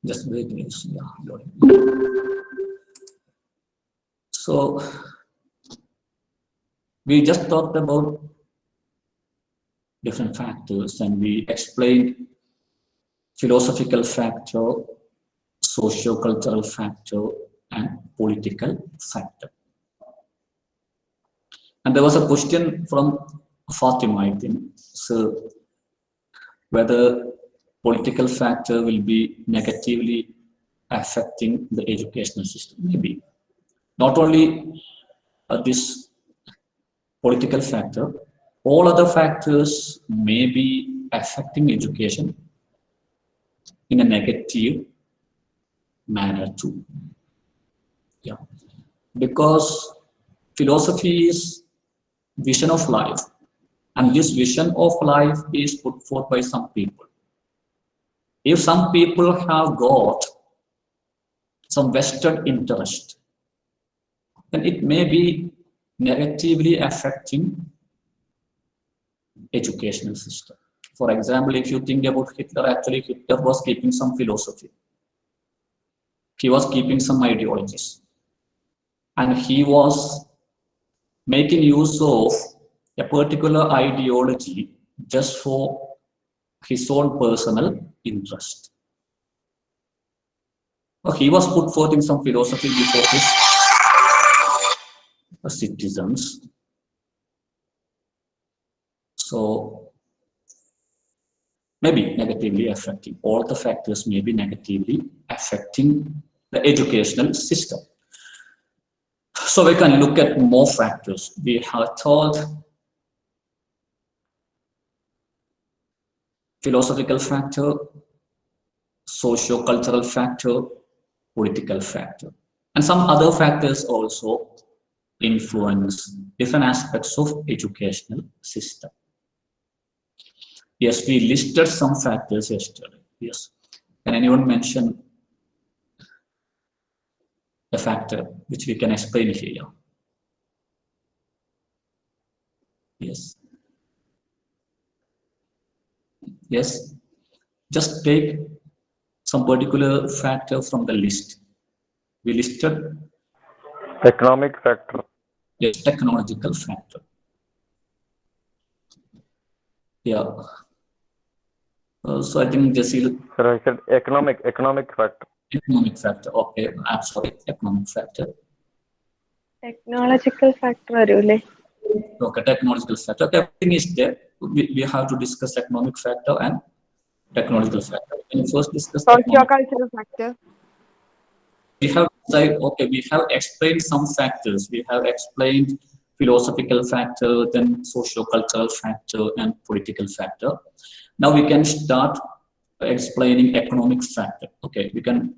Just wait, yeah, loading. So we just talked about different factors and we explained philosophical factor, socio-cultural factor, and political factor. And there was a question from Fatima, I think, so whether political factor will be negatively affecting the educational system. Maybe. Not only this political factor, all other factors may be affecting education in a negative manner too. Yeah. Because philosophy is vision of life, and this vision of life is put forth by some people. If some people have got some vested interest, then it may be negatively affecting educational system. For example, if you think about Hitler, actually Hitler was keeping some philosophy. He was keeping some ideologies. And he was making use of a particular ideology just for his own personal interest. He was put forth in some philosophy before his citizens. So maybe negatively affecting, all the factors may be negatively affecting the educational system. So we can look at more factors. We have told philosophical factor, socio-cultural factor, political factor. And some other factors also influence different aspects of educational system. Yes, we listed some factors yesterday. Yes. Can anyone mention a factor which we can explain here? Yes. Yes. Just take some particular factor from the list. We listed economic factor. Yes, technological factor. Yeah. So I think Jasil. Sir, I said economic factor. Economic factor. Okay, I'm sorry. Economic factor. Technological factor, really. Okay, technological factor. Okay, everything is there. We have to discuss economic factor and technological factor. Can you first discuss socio-cultural factor? We have we have explained some factors. We have explained philosophical factor, then socio-cultural factor, and political factor. Now we can start explaining economic factor. Okay, we can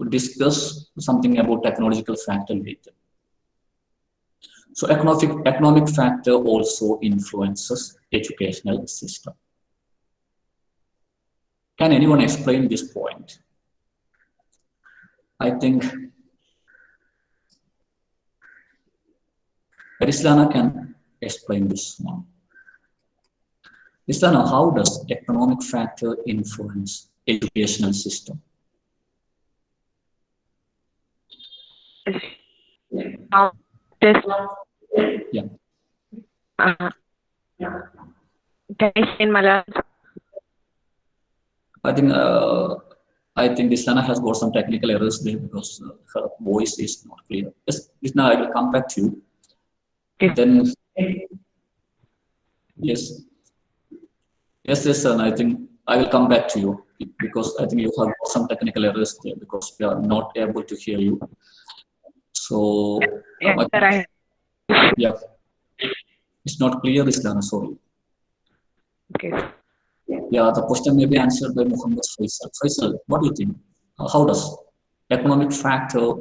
discuss something about technological factor later. So economic factor also influences educational system. Can anyone explain this point? I think Rislana can explain this one. Rislana, how does economic factor influence educational system? Yeah. In Malayalam. I think Rislana has got some technical errors there because her voice is not clear. Yes, Rislana, I will come back to you. Then, yes, and I think I will come back to you because I think you have some technical errors there because we are not able to hear you. So, yeah, it's not clear, Rislana, sorry. Okay. Yeah, the question may be answered by Muhammad Faisal. Faisal, what do you think? How does economic factor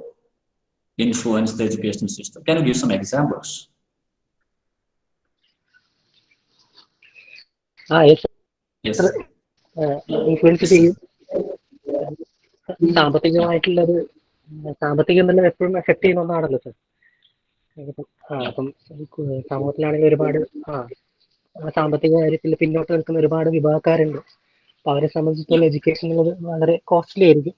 influence the education system? Can you give some examples? Yes. Influence ചെയ്യും. സാമ്പത്തികമായിട്ടുള്ളത് എപ്പോഴും effect ചെയ്യുന്ന ഒന്നാണല്ലോ sir. അപ്പം സമൂഹത്തിലാണെങ്കിൽ ഒരുപാട് സാമ്പത്തിക കാര്യത്തിൽ പിന്നോട്ട് നിൽക്കുന്ന ഒരുപാട് വിഭാഗക്കാരുണ്ട്. അപ്പൊ അവരെ സംബന്ധിച്ചിടത്തോളം എഡ്യൂക്കേഷൻ എന്നുള്ളത് വളരെ കോസ്റ്റ്ലി ആയിരിക്കും.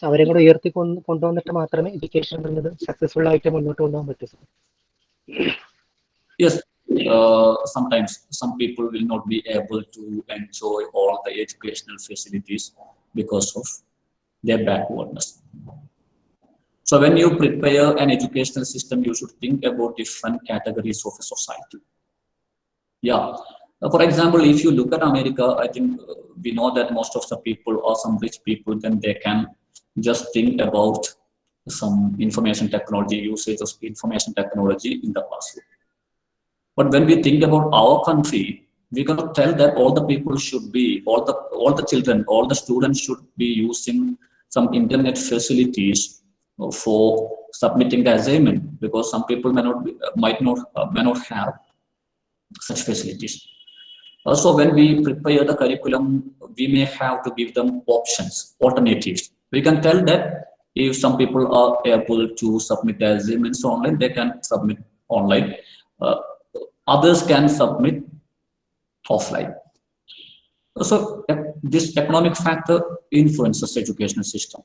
അവരെ കൂടെ ഉയർത്തി കൊണ്ടുവന്നിട്ട് മാത്രമേ എഡ്യൂക്കേഷൻ എന്നുള്ളത് സക്സസ്ഫുൾ ആയിട്ട് മുന്നോട്ട് കൊണ്ടുപോകാൻ പറ്റൂ sir. Yes, sometimes some people will not be able to enjoy all the educational facilities because of their backwardness. So when you prepare an educational system, you should think about different categories of a society. Yeah. For example, if you look at America, I think we know that most of the people are some rich people, then they can just think about some information technology, usage of information technology in the classroom. But when we think about our country, we cannot tell that all the people should be, all the children, all the students should be using some internet facilities for submitting the assignment, because some people may not have such facilities. Also, when we prepare the curriculum, we may have to give them options, alternatives. We can tell that if some people are able to submit their assignments online, they can submit online. Others can submit offline. So this economic factor influences the educational system.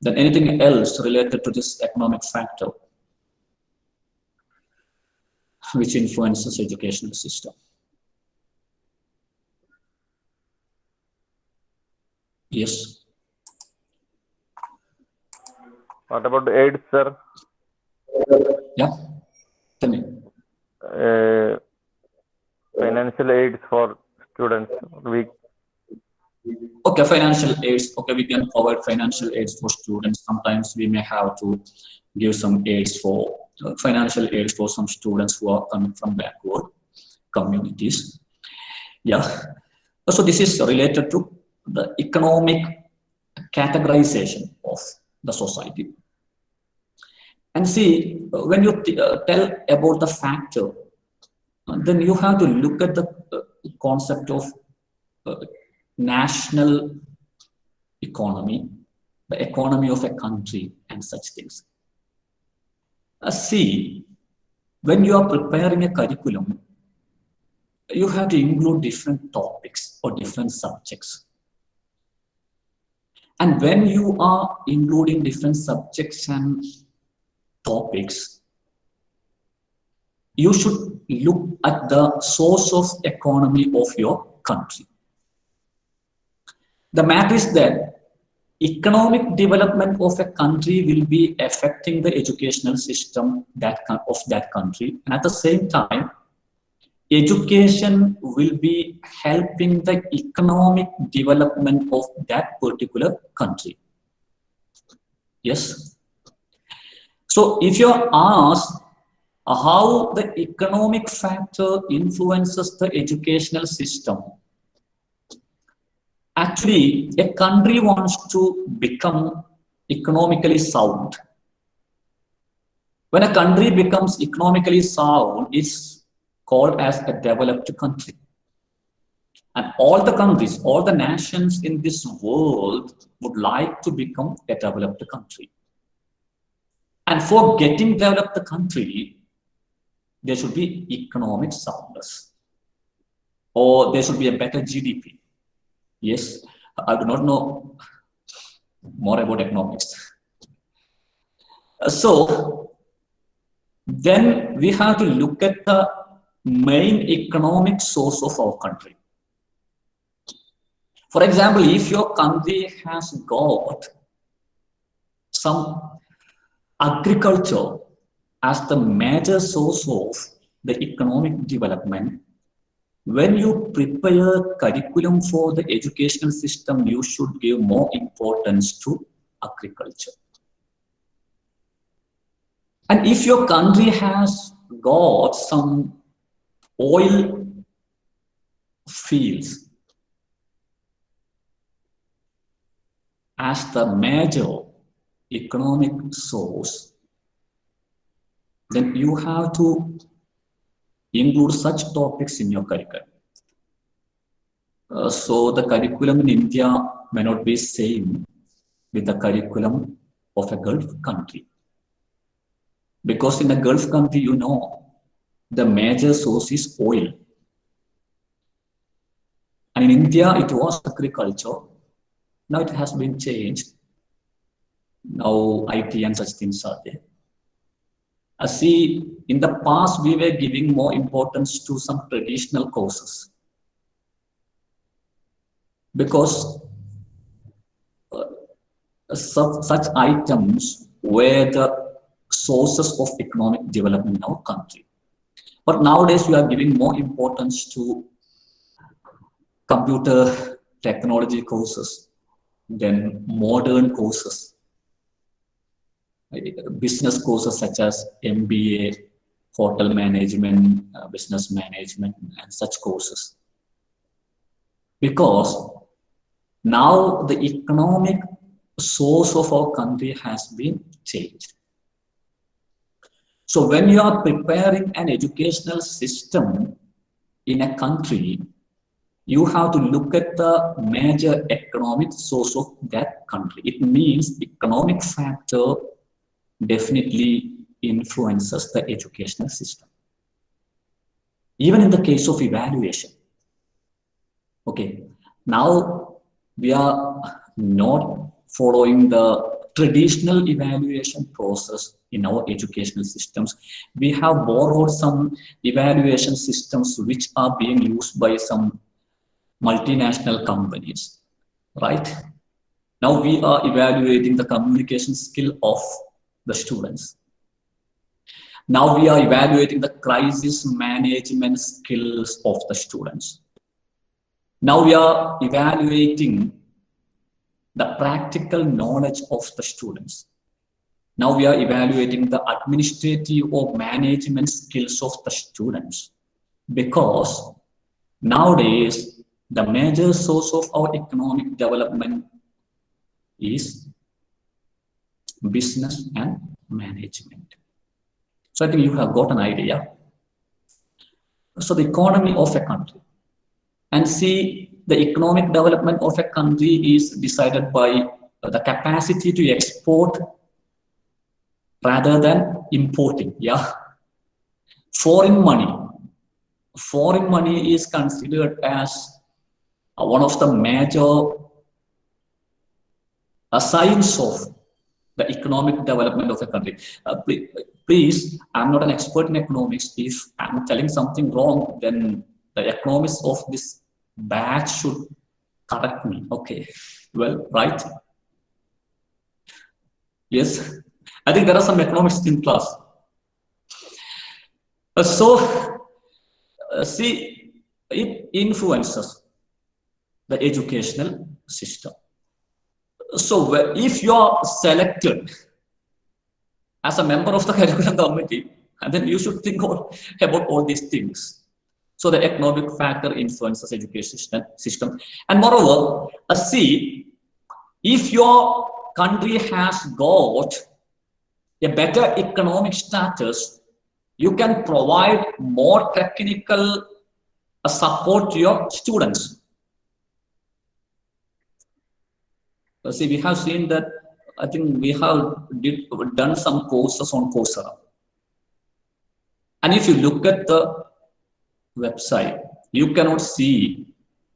Then anything else related to this economic factor which influences educational system? Yes. What about AIDS, sir? Yeah. Tell me. Financial aids for students. Okay, financial aids. Okay, we can provide financial aids for students. Sometimes we may have to give some aids for financial aids for some students who are coming from backward communities. Yeah. So this is related to the economic categorization of the society. And see, when you tell about the factor, then you have to look at the concept of national economy, the economy of a country, and such things. See, when you are preparing a curriculum, you have to include different topics or different subjects. And when you are including different subjects and topics, you should look at the source of economy of your country. The matter is that economic development of a country will be affecting the educational system of that country, and at the same time, education will be helping the economic development of that particular country. Yes. So if you're asked how the economic factor influences the educational system, actually a country wants to become economically sound. When a country becomes economically sound, it's called as a developed country. And all the countries, all the nations in this world would like to become a developed country. And for getting developed country, there should be economic soundness, or there should be a better GDP. Yes, I do not know more about economics. So then we have to look at the main economic source of our country. For example, if your country has got some agriculture as the major source of the economic development, when you prepare curriculum for the educational system, you should give more importance to agriculture. And if your country has got some oil fields as the major economic source, then you have to include such topics in your curriculum. So the curriculum in India may not be same with the curriculum of a Gulf country. Because in a Gulf country, you know, the major source is oil. And in India, it was agriculture. Now it has been changed. Now IT and such things are there. See, in the past, we were giving more importance to some traditional courses because such items were the sources of economic development in our country. But nowadays, we are giving more importance to computer technology courses, then modern courses, business courses such as MBA, hotel management, business management, and such courses. Because now the economic source of our country has been changed. So when you are preparing an educational system in a country, you have to look at the major economic source of that country. It means economic factor definitely influences the educational system. Even in the case of evaluation. Okay, now we are not following the traditional evaluation process in our educational systems. We have borrowed some evaluation systems which are being used by some multinational companies, right? Now we are evaluating the communication skill of the students. Now we are evaluating the crisis management skills of the students. Now we are evaluating the practical knowledge of the students. Now we are evaluating the administrative or management skills of the students, because nowadays the major source of our economic development is business and management. So I think you have got an idea. So the economy of a country, and see, the economic development of a country is decided by the capacity to export rather than importing. Yeah, foreign money is considered as one of the major signs of the economic development of a country. Please, I'm not an expert in economics. If I'm telling something wrong, then the economists of this batch should correct me. Okay, well, right? Yes, I think there are some economists in class. See, it influences the educational system. So if you are selected as a member of the curriculum committee, and then you should think about all these things. So the economic factor influences education system. And moreover, see, if your country has got a better economic status, you can provide more technical support to your students. See, we have seen that, I think we have done some courses on Coursera. And if you look at the website, you cannot see,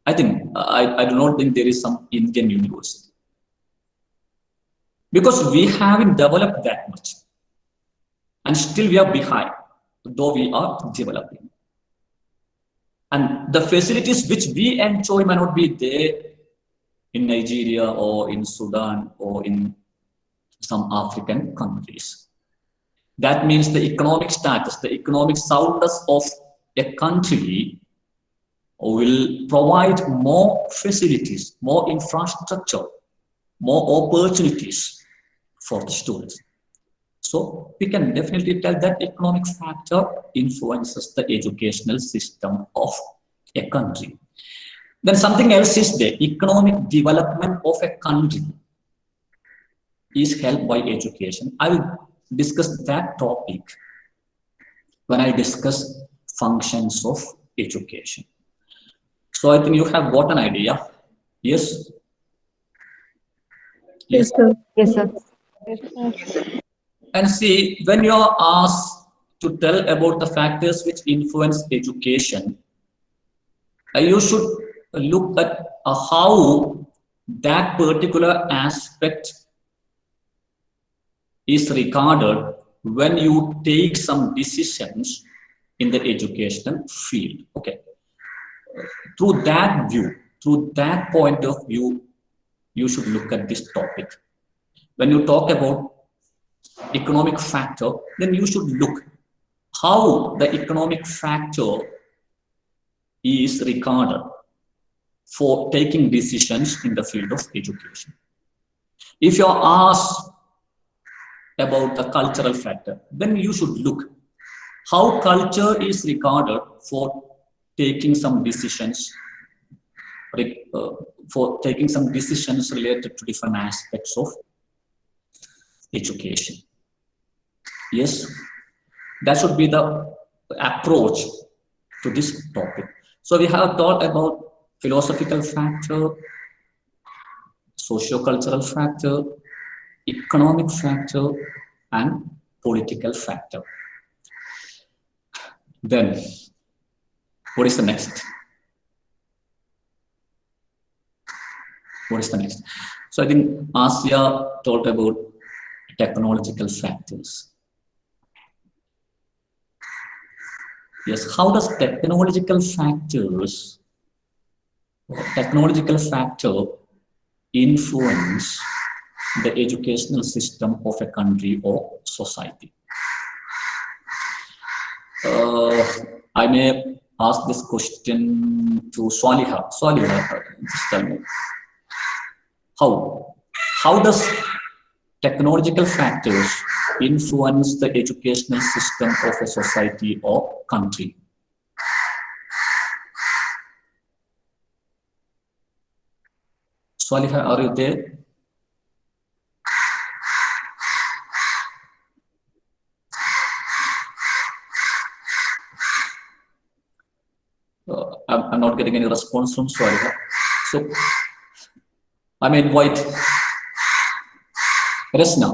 I do not think there is some Indian university. Because we haven't developed that much. And still we are behind, though we are developing. And the facilities which we enjoy may not be there in Nigeria or in Sudan or in some African countries. That means the economic status, the economic soundness of a country will provide more facilities, more infrastructure, more opportunities for the students. So we can definitely tell that economic factor influences the educational system of a country. Then something else is there. Economic development of a country is helped by education. I will discuss that topic when I discuss functions of education. So I think you have got an idea. Yes? Yes, sir. Yes, sir. And see, when you are asked to tell about the factors which influence education, you should look at how that particular aspect is regarded when you take some decisions in the educational field. Okay. Through that view, through that point of view, you should look at this topic. When you talk about economic factor, then you should look how the economic factor is regarded for taking decisions in the field of education. If you are asked about the cultural factor, then you should look how culture is regarded for taking some decisions related to different aspects of education. Yes, that should be the approach to this topic. So we have talked about philosophical factor, socio-cultural factor, economic factor, and political factor. Then, what is the next? What is the next? So I think Asya talked about technological factors. Yes, how does technological factor influence the educational system of a country or society? I may ask this question to Swaliha. Swaliha, just tell me. How does technological factors influence the educational system of a society or country? Swaliha, are you there? I'm not getting any response from Swaliha. So, I may invite Resna.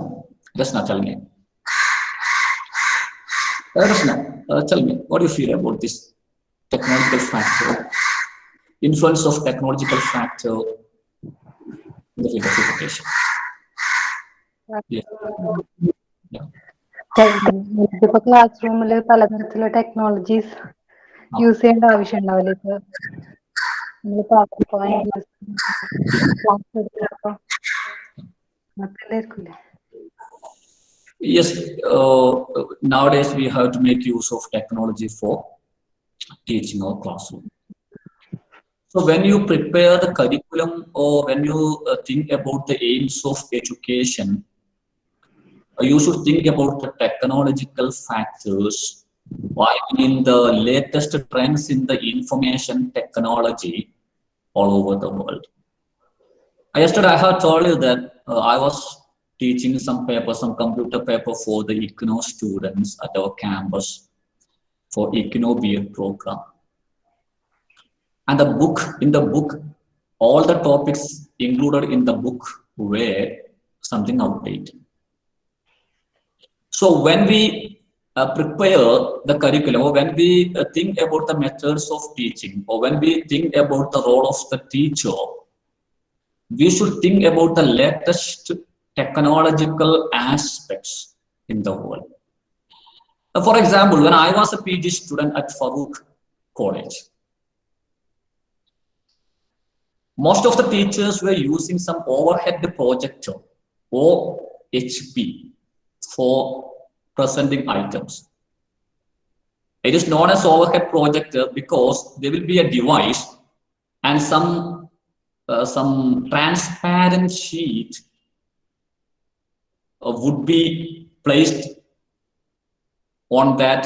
Resna, tell me. Resna, tell me, what do you feel about this technological factor, influence of technological factor in the field of education? Yeah. ഇതിപ്പോ class റൂമിൽ പലതരത്തിലുള്ള technologies use ചെയ്യേണ്ട ആവശ്യം ഉണ്ടാവില്ല. ഇപ്പൊ നമ്മൾ power point class എടുത്തപ്പോ മക്കളായിരിക്കില്ലേ? Yes, nowadays we have to make use of technology for teaching our classroom. So when you prepare the curriculum or when you think about the aims of education, you should think about the technological factors. I mean the latest trends in the information technology all over the world. Yesterday I have told you that I was teaching some computer paper for the IGNOU students at our campus for IGNOU B.Ed program. And in the book, all the topics included in the book were something outdated. So when we prepare the curriculum, or when we think about the methods of teaching, or when we think about the role of the teacher, we should think about the latest technological aspects in the world. For example, when I was a PG student at Farooq College, most of the teachers were using some overhead projector or HP for presenting items. It is known as overhead projector because there will be a device and some transparent sheet would be placed on that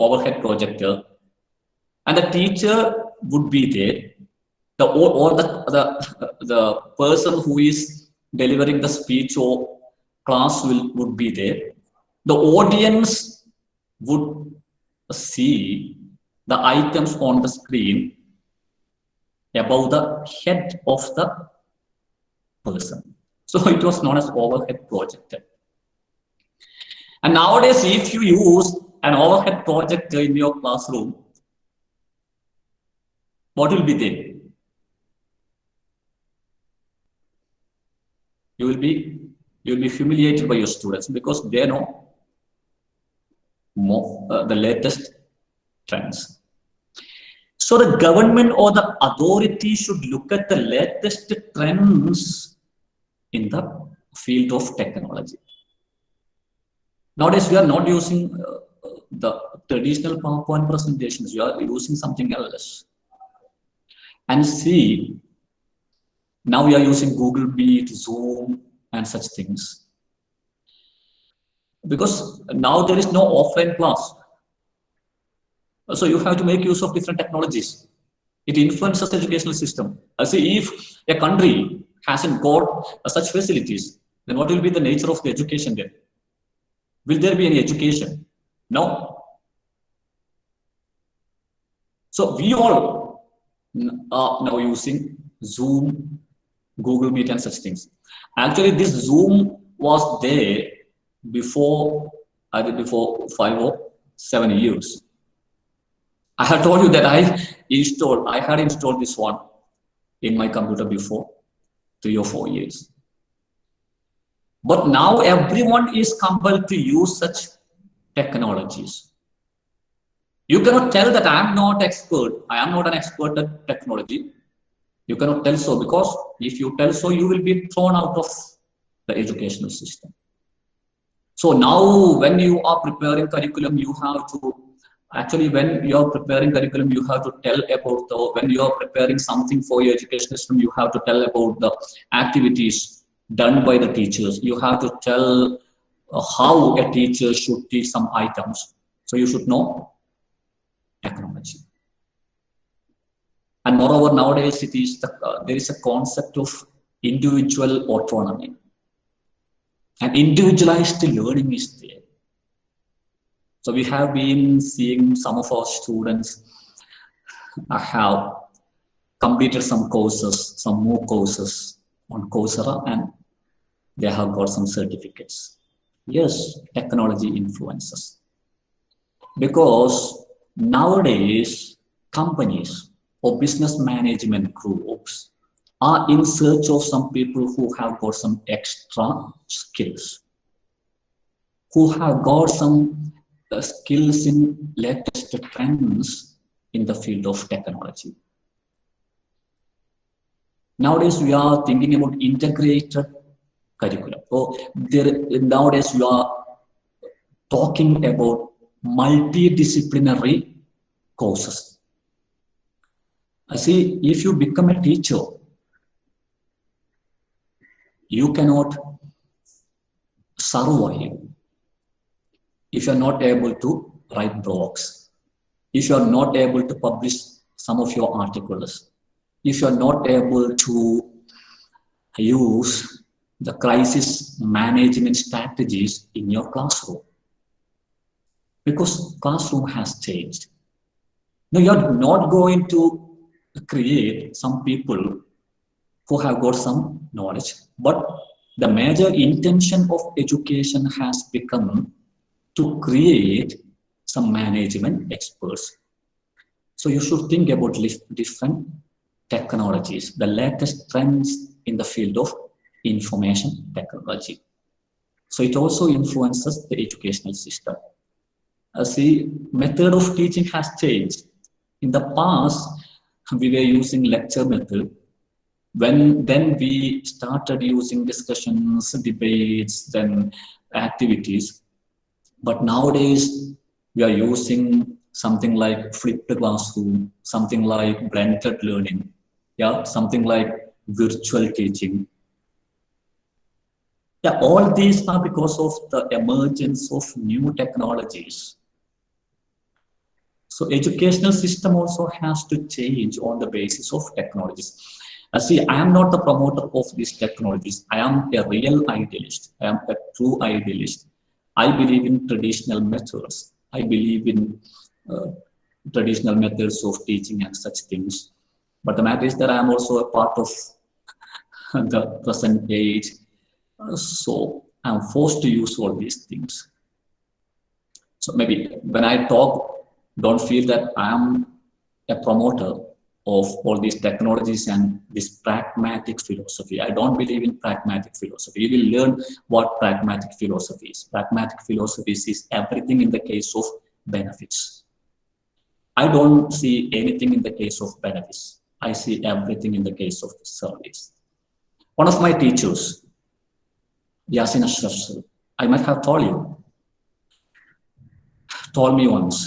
overhead projector, and the teacher would be there. The person who is delivering the speech or class would be there. The audience would see the items on the screen above the head of the person. So it was known as overhead projector. And nowadays, if you use an overhead projector in your classroom, what will be there? You will be You'll be humiliated by your students because they know more, the latest trends. So the government or the authority should look at the latest trends in the field of technology. Nowadays, we are not using the traditional PowerPoint presentations. We are using something else. And see, now we are using Google Meet, Zoom, and such things. Because now there is no offline class. So you have to make use of different technologies. It influences the educational system. See, if a country hasn't got such facilities, then what will be the nature of the education there? Will there be any education? No. So we all are now using Zoom, Google Meet, and such things. Actually, this Zoom was there before 5 or 7 years. I had told you that I had installed this one in my computer before 3 or 4 years. But now everyone is compelled to use such technologies. You cannot tell that I am not an expert at technology. You cannot tell so, because if you tell so, you will be thrown out of the educational system. So now when you are preparing curriculum, you have to, actually when you are preparing curriculum, you have to tell about when you are preparing something for your education system, you have to tell about the activities done by the teachers. You have to tell how a teacher should teach some items. So you should know technology. And moreover, nowadays there is a concept of individual autonomy. And individualized learning is there. So we have been seeing some of our students have completed some courses, some more courses on Coursera, and they have got some certificates. Yes, technology influences. Because nowadays, companies or business management groups are in search of some people who have got some extra skills, who have got some skills in latest trends in the field of technology. Nowadays, we are thinking about integrated curriculum. So nowadays, we are talking about multidisciplinary courses. See, if you become a teacher, you cannot survive if you are not able to write blogs, if you are not able to publish some of your articles, if you are not able to use the crisis management strategies in your classroom. Because classroom has changed. Now you are not going to create some people who have got some knowledge, but the major intention of education has become to create some management experts. So you should think about different technologies, the latest trends in the field of information technology. So it also influences the educational system. See, method of teaching has changed. In the past, we were using lecture method. Then we started using discussions, debates, then activities. But nowadays, we are using something like flipped classroom, something like blended learning, something like virtual teaching. All these are because of the emergence of new technologies. So educational system also has to change on the basis of technologies. See, I am not the promoter of these technologies. I am a real idealist. I am a true idealist. I believe in traditional methods. I believe in traditional methods of teaching and such things. But the matter is that I am also a part of the present age. So I am forced to use all these things. So maybe when I talk, don't feel that I am a promoter. of all these technologies and this pragmatic philosophy. I don't believe in pragmatic philosophy. You will learn what pragmatic philosophy is. Pragmatic philosophy is everything in the case of benefits. I don't see anything in the case of benefits. I see everything in the case of service. One of my teachers, Yasin Ashraf sir, I might have told me once,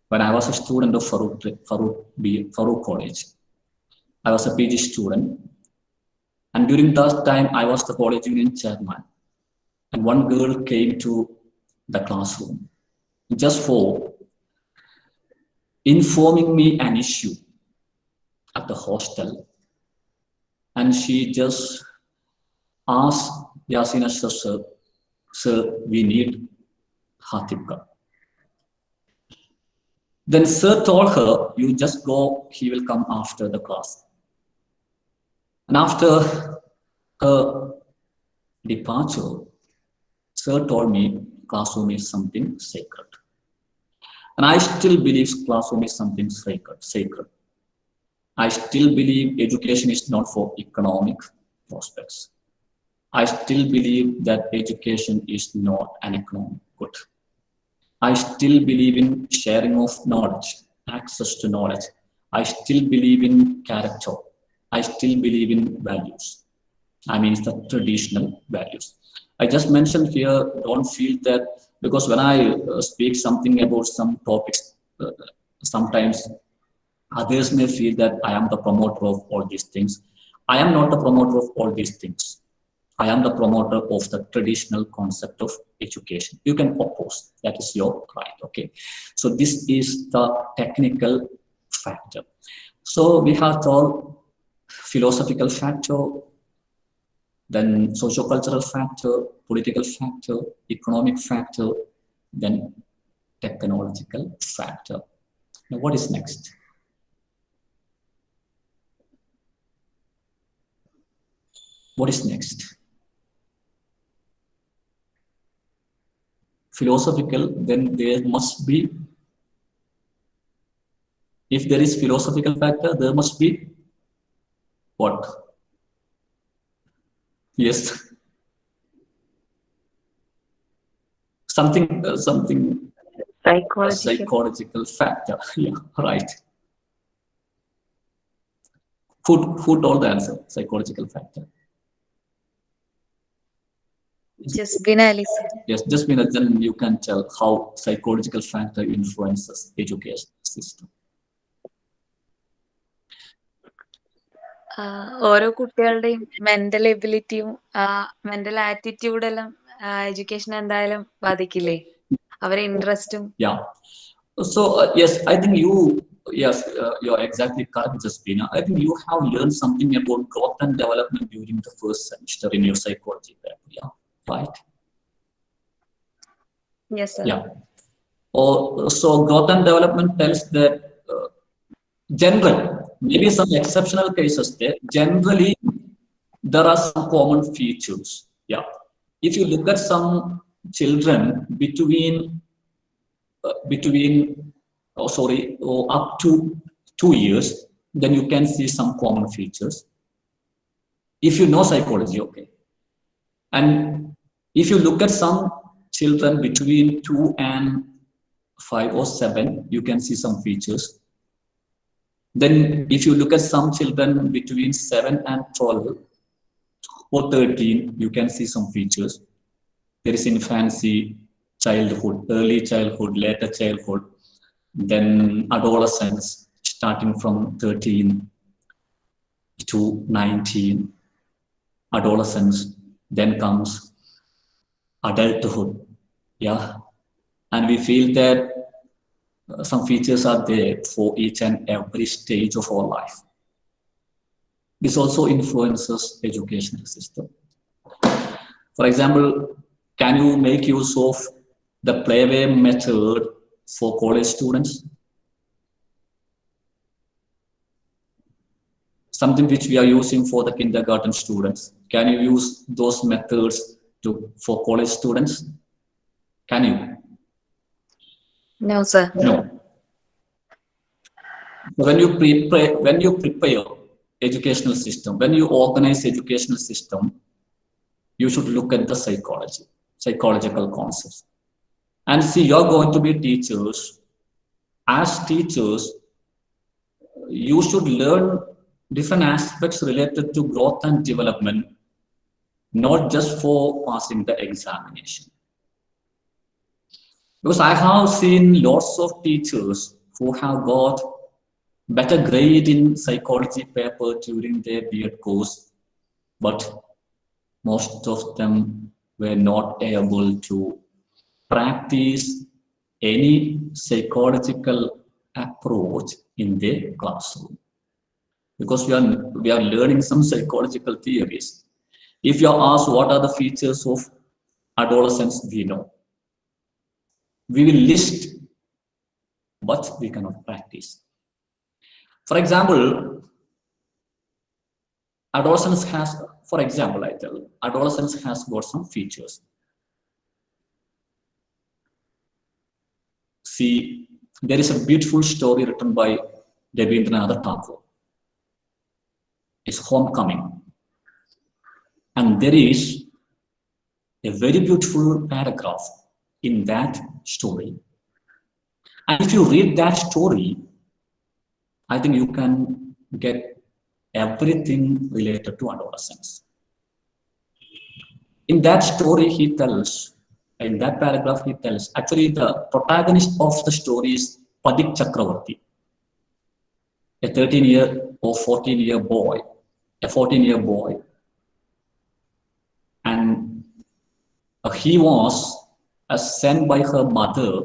when I was a student of Farooq College. I was a PG student, and during that time I was the college union chairman, and one girl came to the classroom just for informing me an issue at the hostel, and she just asked Yasin Ashraf sir, "Sir, we need Hatibka." Then sir told her, "You just go, he will come after the class." And after her departure, sir told me classroom is something sacred. And I still believe classroom is something sacred. I still believe education is not for economic prospects. I still believe that education is not an economic good. I still believe in sharing of knowledge, access to knowledge. I still believe in character. I still believe in values. I mean, it's the traditional values. I just mentioned here, don't feel that, because when I speak something about some topics, sometimes others may feel that I am the promoter of all these things. I am not the promoter of all these things. I am the promoter of the traditional concept of education. You can oppose, that is your right, okay? So this is the technical factor. So we have told philosophical factor, then socio-cultural factor, political factor, economic factor, then technological factor. Now what is next? What is next? Philosophical, then there must be, if there is philosophical factor, there must be what? Yes. Something Psychological. psychological factor. Yeah, right. Who told the answer? Psychological factor. Just Binali, sir. Yes, just minutes, then you can tell how psychological factor influences education system. ഓരോ കുട്ടികളുടെയും mental എബിലിറ്റിയും mental ആറ്റിറ്റ്യൂഡെല്ലാം education എന്തായാലും ബാധിക്കില്ലേ, അവരെ ഇൻട്രസ്റ്റും. Yeah. So yes, I think you're exactly correct, Jaspina. I think you have learned something about growth and development during the first semester in your psychology paper. Yeah, right. Yes, sir. Yeah. So growth and development tells that general, maybe some exceptional cases there. Generally, there are some common features. Yeah. If you look at some children up to 2 years, then you can see some common features. If you know psychology, okay. And if you look at some children between 2 and 5 or 7, you can see some features. Then if you look at some children between 7 and 12 or 13, you can see some features. There is infancy, childhood, early childhood, later childhood, then adolescence, starting from 13 to 19, adolescence, then comes adulthood. Yeah. And we feel that some features are there for each and every stage of our life. This also influences educational system. For example, can you make use of the playway method for college students? Something which we are using for the kindergarten students. Can you use those methods for college students? Can you? No, sir. No. when you prepare educational system, when you organize educational system, you should look at the psychological concepts. And see, you're going to be teachers. As teachers, you should learn different aspects related to growth and development, not just for passing the examination. Because I have seen lots of teachers who have got better grade in psychology paper during their B.Ed course, but most of them were not able to practice any psychological approach in their classroom. Because we are learning some psychological theories. If you are asked what are the features of adolescence, we know. We will list, but we cannot practice. For example, adolescence has got some features. See, there is a beautiful story written by Rabindranath Tagore. It's Homecoming. And there is a very beautiful paragraph in that story. And if you read that story, I think you can get everything related to adolescence. In that story, in that paragraph, he tells, actually the protagonist of the story is Padik Chakravarti, a 13-year or 14-year boy, and he was sent by her mother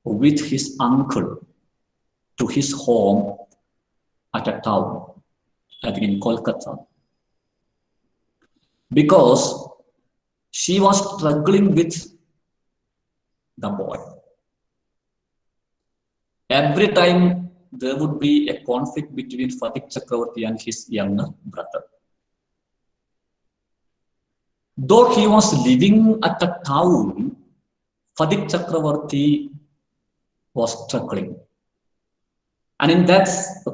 with his uncle to his home at a town, I think in Kolkata, because she was struggling with the boy. Every time there would be a conflict between Padik Chakravarti and his younger brother. Though he was living at the town, Padik Chakravarti was struggling. And in that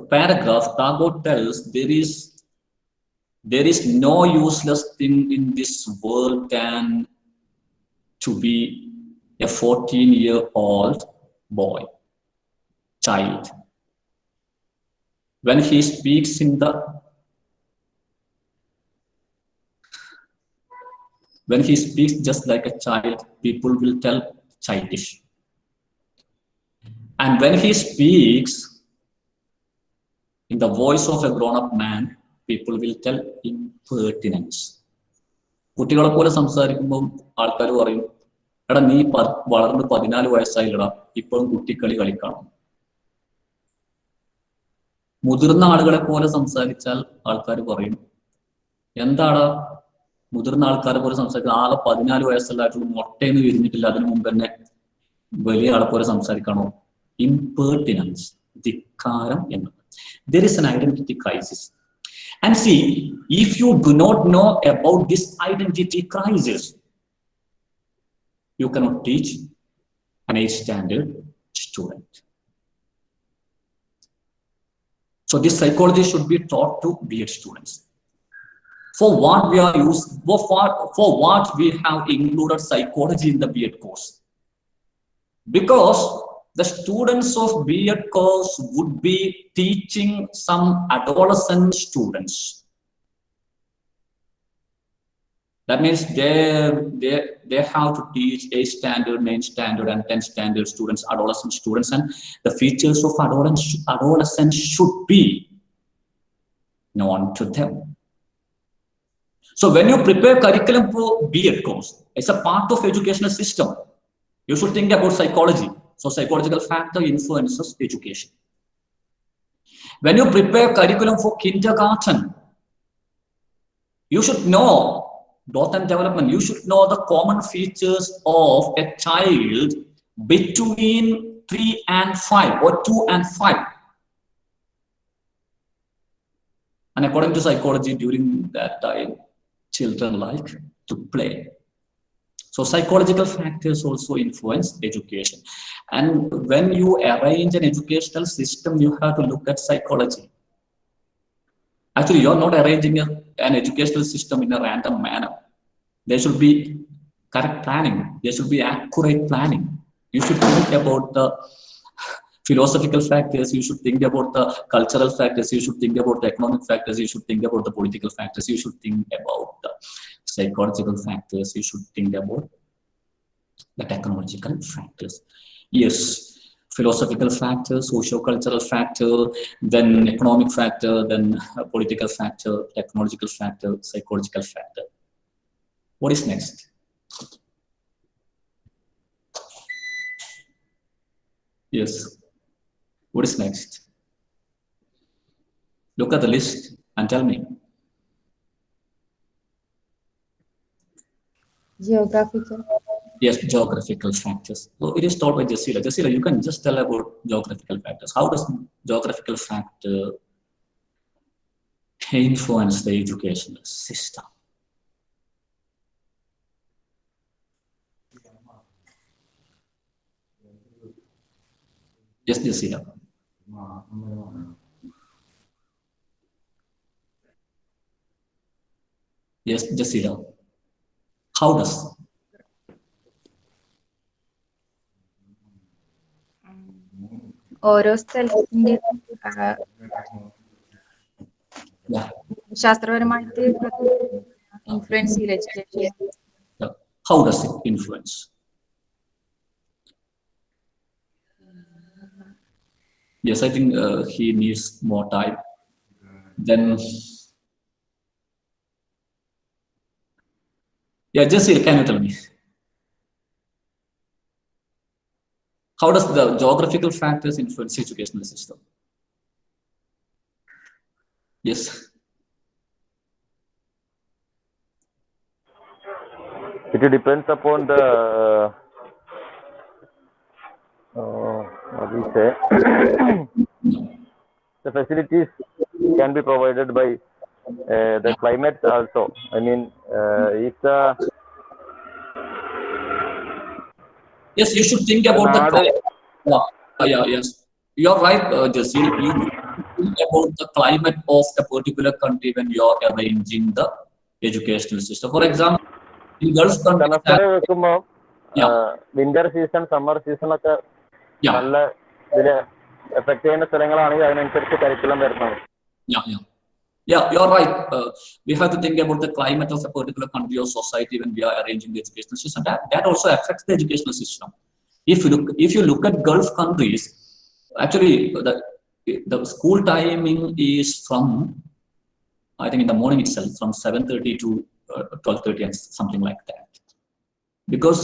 paragraph, Tagore tells there is no useless thing in this world than to be a 14-year-old boy, child. When he speaks just like a child, people will tell childish. And when he speaks in the voice of a grown-up man, people will tell impertinence. കുട്ടികളെ പോലെ സംസാരിക്കുമ്പോൾ ആൾക്കാർ പറയും, എടാ നീ വളർന്ന് 14 വയസ്സായില്ലടാ, ഇപ്പോഴും കുട്ടിക്കളി കളിക്കണം. മുതിർന്ന ആളുകളെ പോലെ സംസാരിച്ചാൽ ആൾക്കാർ പറയും, എന്താടാ മുതിർന്ന ആൾക്കാരെ പോലെ സംസാരിക്കുക, ആളെ 14 വയസ്സുള്ളായിട്ടുള്ള മൊട്ടയെന്ന് വിരിഞ്ഞിട്ടില്ല, അതിനു മുമ്പ് തന്നെ വലിയ ആളെ പോലെ സംസാരിക്കണോ? Impertinence, ധിക്കാരം എന്നത്. There is an identity crisis. And see, if you do not know about this identity crisis, you cannot teach an 8th standard student. So this psychology should be taught to B.Ed students. For what we have included psychology in the B.Ed course? Because the students of B.Ed course would be teaching some adolescent students. That means they have to teach 8th standard, 9th standard, and 10th standard students, adolescent students, and the features of adolescence should be known to them. So when you prepare curriculum for B.Ed course, it's a part of educational system. You should think about psychology. So psychological factor influences education. When you prepare curriculum for kindergarten, you should know growth and development. You should know the common features of a child between 3 and 5 or 2 and 5. And according to psychology, during that time, children like to play. So psychological factors also influence education. And when you arrange an educational system, you have to look at psychology. Actually, you're not arranging an educational system in a random manner. There should be correct planning. There should be accurate planning. You should think about the philosophical factors. You should think about the cultural factors. You should think about the economic factors. You should think about the political factors. You should think about the psychological factors. You should think about the technological factors. Yes, philosophical factor, socio-cultural factor, then economic factor, then political factor, technological factor, psychological factor. What is next? Yes. What is next? Look at the list and tell me. Geographical. Yes, geographical factors. So it is taught by Jasila. Jasila, you can just tell about geographical factors. How does geographical factor influence the educational system? Yes, Jasila. Yes, Jasila. How does? ഓരോ സ്ഥലത്തിന്റെ Yeah. ശാസ്ത്രപരമായിട്ട് influence ചെയ്യില്ല education. Yeah. How does it influence? Yes, I think he needs more time. Then, yeah, Jasila, can you tell me? How does the geographical factors influence educational system? Yes. It depends upon the what we say. The facilities can be provided by the climate also. I mean, if the Yes, you should think about the climate. Yes. You're right, Jasil. You think about the climate of a particular country when you're arranging the educational system. For example, in Gulf countries, semester വെക്കുമ്പോ Yeah. Winter season summer season ഒക്കെ yeah, നല്ല ഇതില് effect ചെയ്യുന്ന സ്ഥലങ്ങളാണെങ്കിൽ അതിനനുസരിച്ച് curriculum വരുന്നത്. yeah, you're right. We have to think about the climate of a particular country or society when we are arranging the educational system. That also affects the educational system. If you look at Gulf countries, actually the school timing is from, I think, in the morning itself, from 7:30 to 12:30 and something like that. Because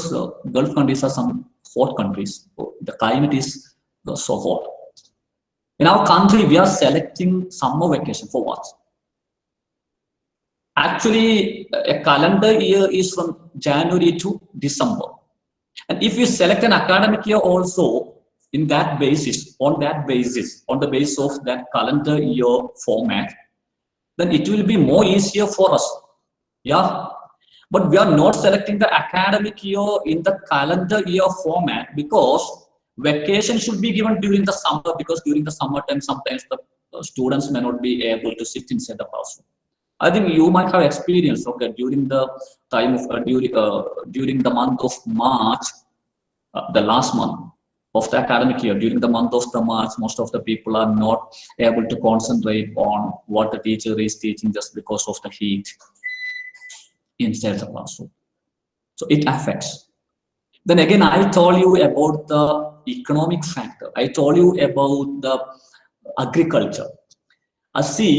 Gulf countries are some hot countries, so the climate is so hot. In our country, we are selecting summer vacation for what? Actually, a calendar year is from January to December. And if you select an academic year also on the basis of that calendar year format, then it will be more easier for us. Yeah. But we are not selecting the academic year in the calendar year format because vacation should be given during the summer, because during the summertime, sometimes the students may not be able to sit inside the classroom. I think you might have experience, okay, during the time of during the month of March, the last month of the academic year, during the month of the March, most of the people are not able to concentrate on what the teacher is teaching just because of the heat inside the classroom. So it affects. Then again, I told you about the economic factor. I told you about the agriculture. See,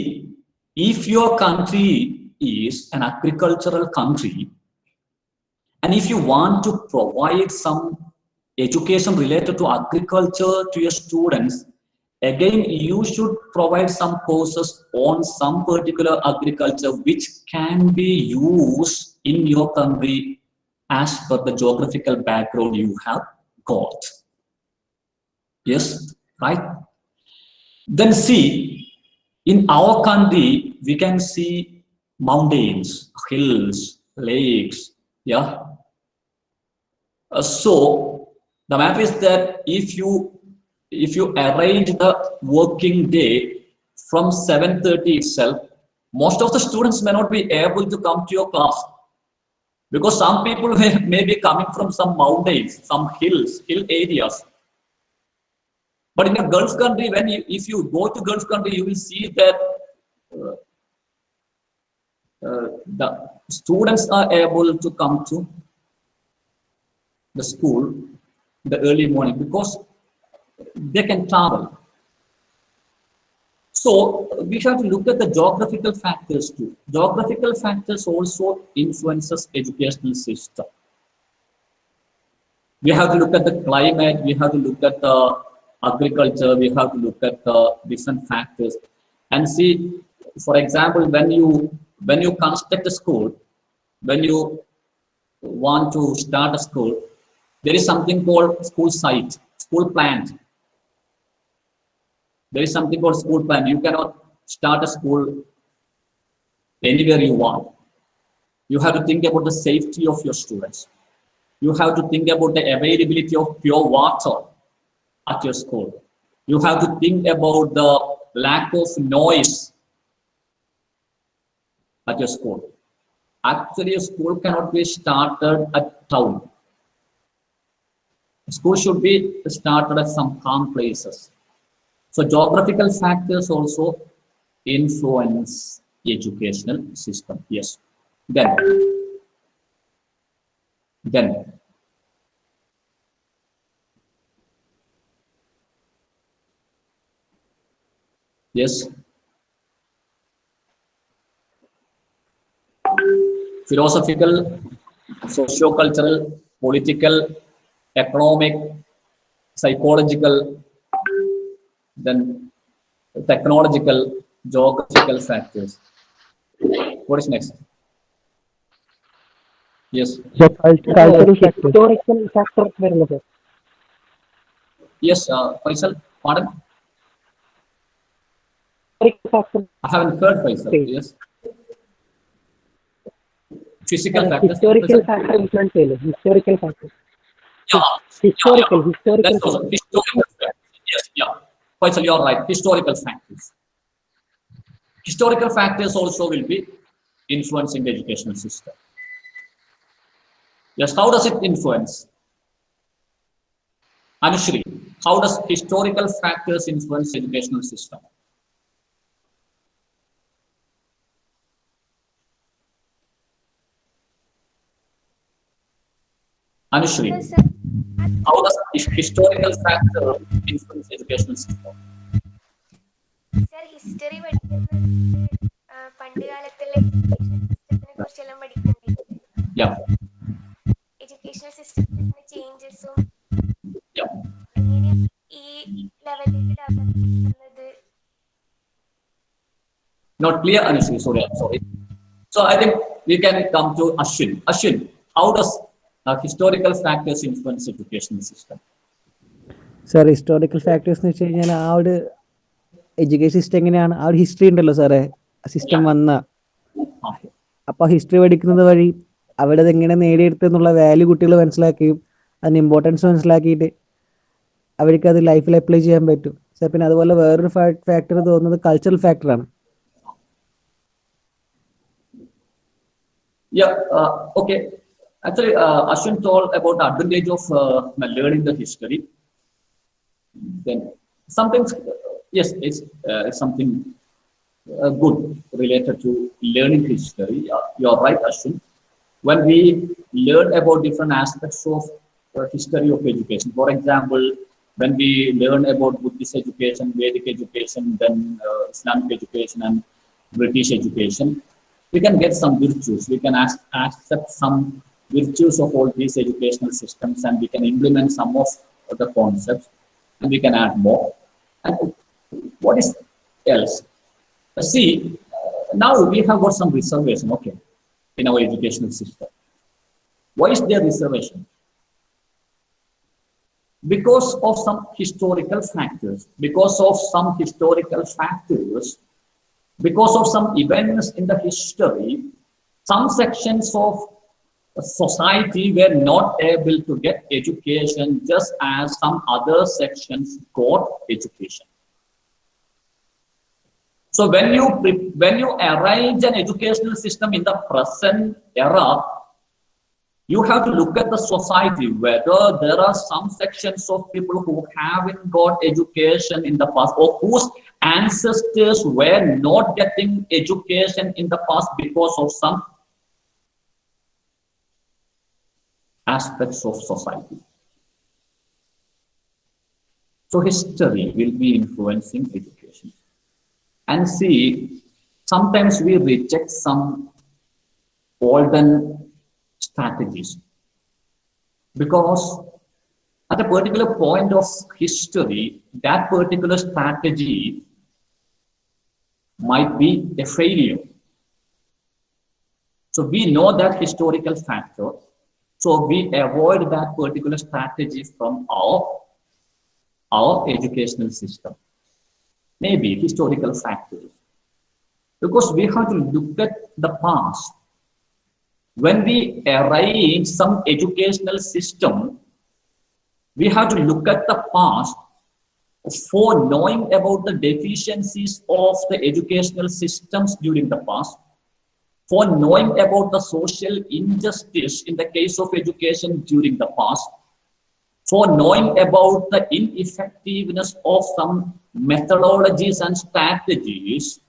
if your country is an agricultural country, and if you want to provide some education related to agriculture to your students, again, you should provide some courses on some particular agriculture which can be used in your country as per the geographical background you have got. Yes, right? Then see, in our country, we can see mountains, hills, lakes, yeah. So The matter is that if you arrange the working day from 7:30 itself, most of the students may not be able to come to your class because some people may be coming from some mountains, some hill areas. But in a Gulf country, if you go to Gulf country, you will see that the students are able to come to the school in the early morning because they can travel. So we have to look at the geographical factors too. Geographical factors also influences educational system. We have to look at the climate, we have to look at the agriculture, we have to look at the different factors and see, for example, when you construct a school, when you want to start a school, there is something called school site, school plant. There is something called school plan. You cannot start a school anywhere you want. You have to think about the safety of your students. You have to think about the availability of pure water at your school. You have to think about the lack of noise at your school. Actually, a school cannot be started at town. A school should be started at some calm places. So geographical factors also influence the educational system. Yes. Then. Yes. Philosophical, socio-cultural, political, economic, psychological, then technological, geographical factors. What is next? Yes. So cultural factors. Historical factors വരുന്നത്. Yes, Faisal, pardon? Historical factors. I haven't heard Faisal. Yes. Physical factors. Historical factor influence ചെയ്യില്ലേ? Historical factors. Historical That's also historical factors. Yes, yeah. Faisal, you're right. Historical factors. Historical factors also will be influencing the educational system. Yes, how does it influence? Anushri, how does historical factors influence the educational system? Anushri, how does historical factor influence the educational system? Sir, history പഠിക്കുന്നത് പണ്ട് കാലത്തുള്ള സിസ്റ്റത്തിനെ കുറിച്ചെല്ലാം പഠിക്കണ്ടേ? Yeah. Educational സിസ്റ്റത്തിന്റെ ചേഞ്ചസും Yeah. എങ്ങനെയാണ് ഈ ലെവലിലേക്ക് develop ചെയ്യുന്നത്? Not clear, Anushri. Sorry, I'm sorry. So I think we can come to Ashwin. Ashwin, how does historical factors influence educational system? Sir historical factors എന്ന് വെച്ച് കഴിഞ്ഞാൽ ആ ഒരു എഡ്യൂക്കേഷൻ സിസ്റ്റം എങ്ങനെയാണ്, ആ ഒരു ഹിസ്റ്ററി ഉണ്ടല്ലോ സാറേ, സിസ്റ്റം വന്ന അപ്പോൾ ഹിസ്റ്ററി പഠിക്കുന്നത് വഴി അവിടെ അതെങ്ങനെ നേടിയെടുത്തെന്നുള്ള വാല്യൂ കുട്ടികൾ മനസ്സിലാക്കുകയും അതിന് ഇമ്പോർട്ടൻസ് മനസ്സിലാക്കിയിട്ട് അവർക്ക് അത് ലൈഫിൽ അപ്ലൈ ചെയ്യാൻ പറ്റും സാർ. പിന്നെ അതുപോലെ വേറൊരു ഫാക്ടർ തോന്നുന്നത് കൾച്ചറൽ ഫാക്ടറാണ്. Yeah, okay. Actually, Ashwin told about the advantage of learning the history. Then sometimes, yes, it's something good related to learning history. You're right, Ashwin. When we learn about different aspects of history of education, for example, when we learn about Buddhist education, Vedic education, then Islamic education and British education, we can get some virtues. We can accept some virtues of all these educational systems and we can implement some of the concepts and we can add more. And what is else? See, now we have got some reservation, okay, in our educational system. Why is there reservation? Because of some historical factors. Because of some historical factors, because of some events in the history, some sections of society were not able to get education just as some other sections got education. So when you arrange an educational system in the present era, you have to look at the society, whether there are some sections of people who haven't got education in the past, or whose ancestors were not getting education in the past because of some aspects of society. So history will be influencing education. And see, sometimes we reject some olden strategies because at a particular point of history, that particular strategy might be a failure. So we know that historical factor. So we avoid that particular strategy from our educational system. Maybe historical factors. Because we have to look at the past. When we arrange some educational system, we have to look at the past for knowing about the deficiencies of the educational systems during the past, for knowing about the social injustice in the case of education during the past, for knowing about the ineffectiveness of some methodologies and strategies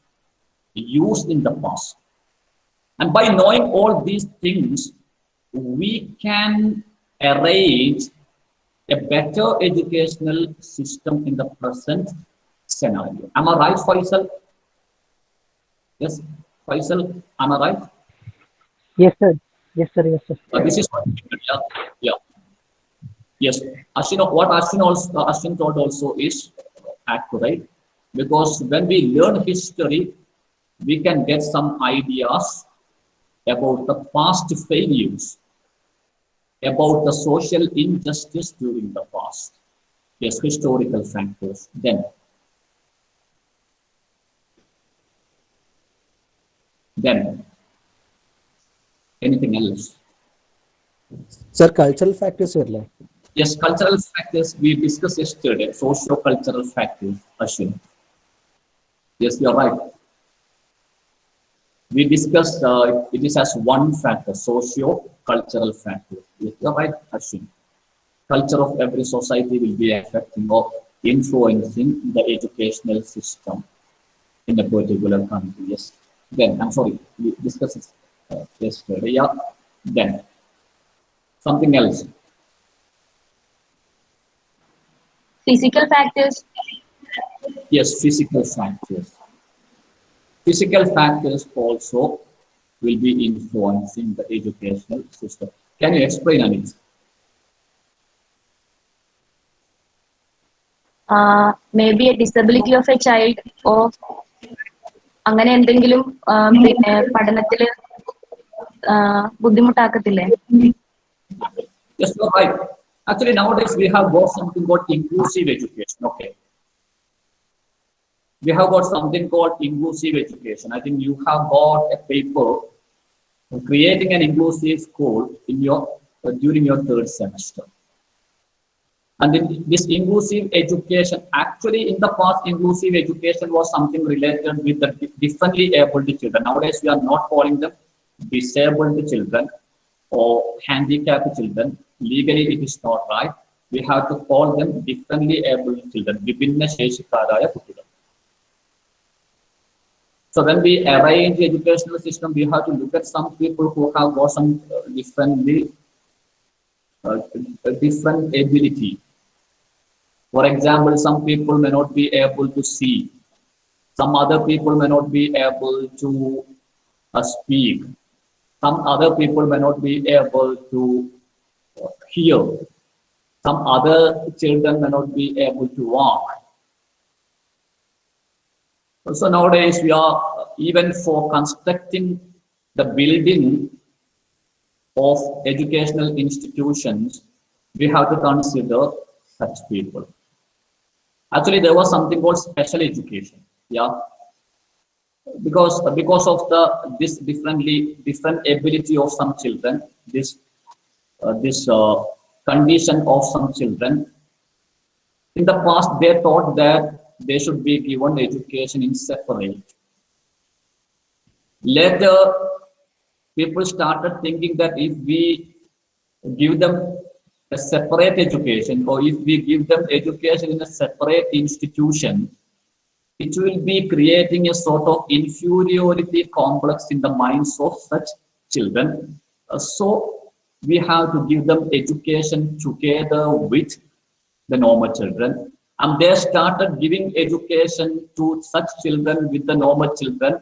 used in the past. And by knowing all these things, we can arrange a better educational system in the present scenario. Am I right, Faisal? Yes, Faisal, am I right? Yes, sir. Yes, sir. Yes, sir. This is what, yeah. Yes, Ashwin, what Ashwin told also is accurate, because when we learn history, we can get some ideas about the past failures, about the social injustice during the past. Yes, historical factors. Then anything else? Sir, cultural factors were. Yes, cultural factors we discussed yesterday, socio-cultural factors, Ashwin. Yes, you're right. We discussed it is as one factor, socio-cultural factor. Yes, you're right, Ashwin. Culture of every society will be affecting or influencing the educational system in a particular country. Yes. Then, I'm sorry, we discussed it yesterday. Yeah. Then, something else. Physical factors. Yes, physical factors. Physical factors also will be influencing the educational system. Can you explain, Anit? Maybe a disability of a child or അങ്ങനെ എന്തെങ്കിലും പിന്നെ പഠനത്തില് ബുദ്ധിമുട്ടാക്കത്തില്ലേ? Yes, you're right. Actually, nowadays we have got something called inclusive education. Okay. We have got something called inclusive education. I think you have got a paper creating an inclusive school in your during your third semester. And then this inclusive education, actually in the past, inclusive education was something related with the differently abled children. Nowadays, we are not calling them disabled children or handicapped children. Legally, it is not right. We have to call them differently abled children. Vibhinna Sheshikaraya Kuttigal. So when we arrange the educational system, we have to look at some people who have got some different ability. For example, some people may not be able to see. Some other people may not be able to speak. Some other people may not be able to hear. Some other children may not be able to walk. So nowadays we are, even for constructing the building of educational institutions, we have to consider such people. Actually, there was something called special education. Yeah. because of this different ability of some children, this condition of some children. In the past, they thought that they should be given education in separate. Later, people started thinking that if we give them a separate education, or if we give them education in a separate institution, it will be creating a sort of inferiority complex in the minds of such children. So we have to give them education together with the normal children. And they started giving education to such children with the normal children,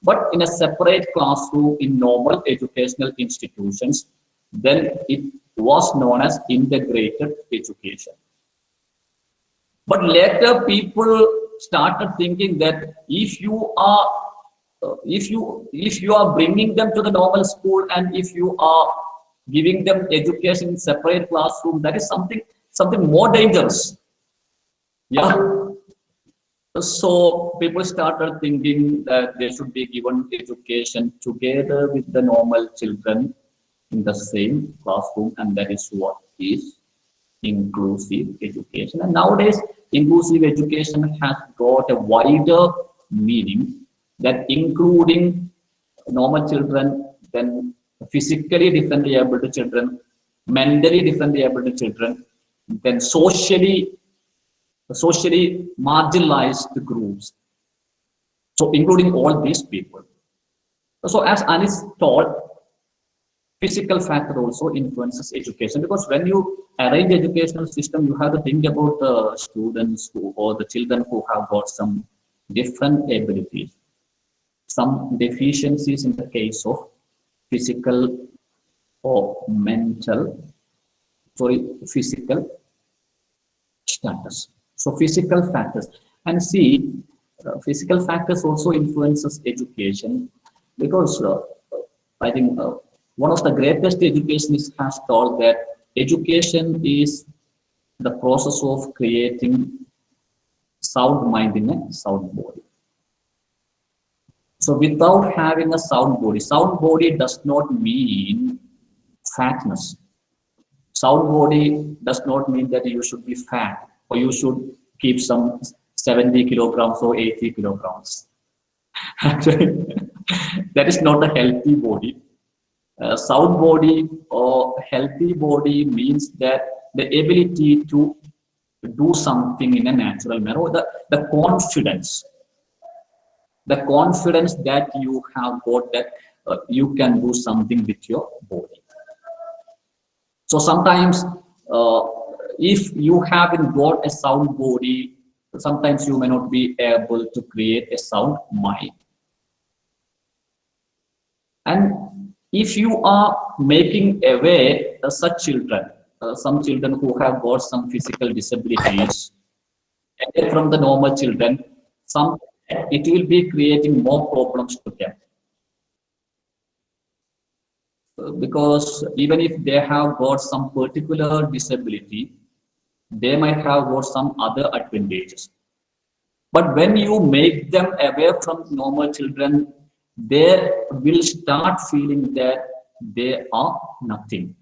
but in a separate classroom in normal educational institutions. Then it was known as integrated education. But later people started thinking that if you are bringing them to the normal school, and if you are giving them education in separate classroom, that is something more dangerous. Yeah. So people started thinking that they should be given education together with the normal children in the same classroom, and that is what is inclusive education. And nowadays, inclusive education has got a wider meaning, that including normal children, then physically differently able children, mentally differently able children, then socially marginalized groups. So including all these people. So as Anis told, physical factor also influences education, because when you arrange educational system, you have to think about the students or the children who have got some different abilities, some deficiencies in the case of physical or physical status. So physical factors, and see, physical factors also influences education, because I think one of the greatest educationists has told that education is the process of creating sound mind in a sound body. So without having a sound body does not mean fatness. Sound body does not mean that you should be fat, or you should keep some 70 kilograms or 80 kilograms. Actually, that is not a healthy body. Sound body or healthy body means that the ability to do something in a natural manner, the confidence that you have got, that you can do something with your body. So sometimes if you haven't got a sound body, sometimes you may not be able to create a sound mind. And if you are making away such children, some children who have got some physical disabilities, away from the normal children, it will be creating more problems to them. Because even if they have got some particular disability, they might have got some other advantages. But when you make them away from normal children, they will start feeling that they are nothing.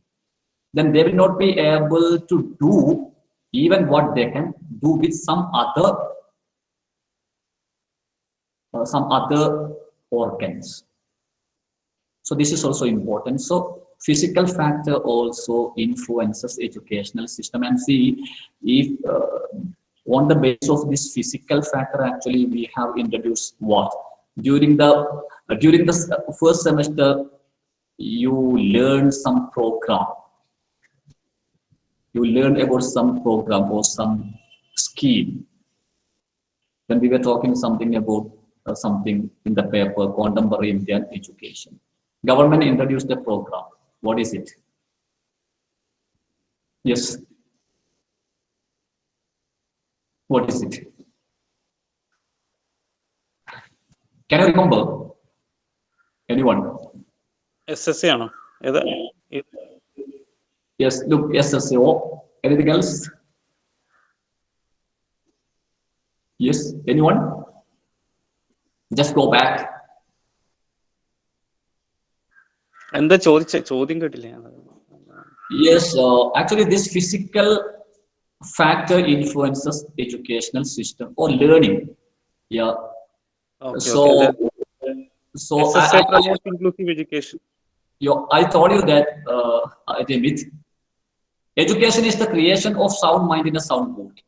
Then they will not be able to do even what they can do with some other organs. So this is also important. So physical factor also influences educational system. And see, if on the basis of this physical factor, actually we have introduced what during the first semester, you learn some program. You learn about some program or some scheme. Then we were talking something about something in the paper, Contemporary Indian Education. Government introduced a program. What is it? Yes. What is it? Can you remember? Anyone? SSC ആണോ? Yes, look, SSO. Anything else? Yes, anyone? Just go back. എന്താ ചോദ്യം കേട്ടില്ല ഞാൻ. Yes, actually this physical factor influences educational system or learning. Yeah. Okay, So, okay. so SSA promotes inclusive education. I told you that, Amit, education is the creation of sound mind in a sound body.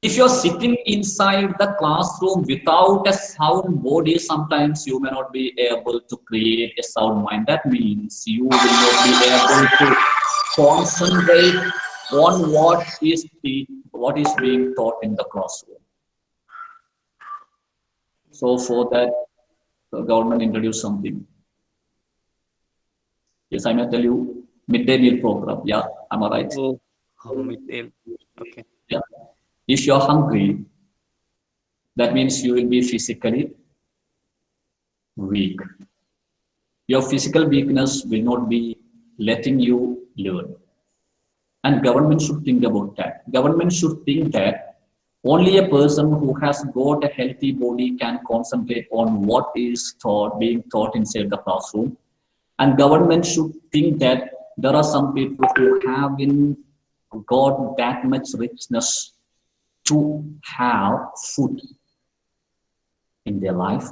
If you're sitting inside the classroom without a sound body, sometimes you may not be able to create a sound mind. That means you will not be able to concentrate on what is being taught in the classroom. So for that, the government introduced something. Yes, I may tell you, midday meal program. Yeah, am I right? Oh, midday. Okay. Yeah. If you're hungry, that means you will be physically weak. Your physical weakness will not be letting you learn. And government should think about that. Government should think that only a person who has got a healthy body can concentrate on what is being taught inside the classroom. And government should think that there are some people who haven't got that much richness to have food in their life.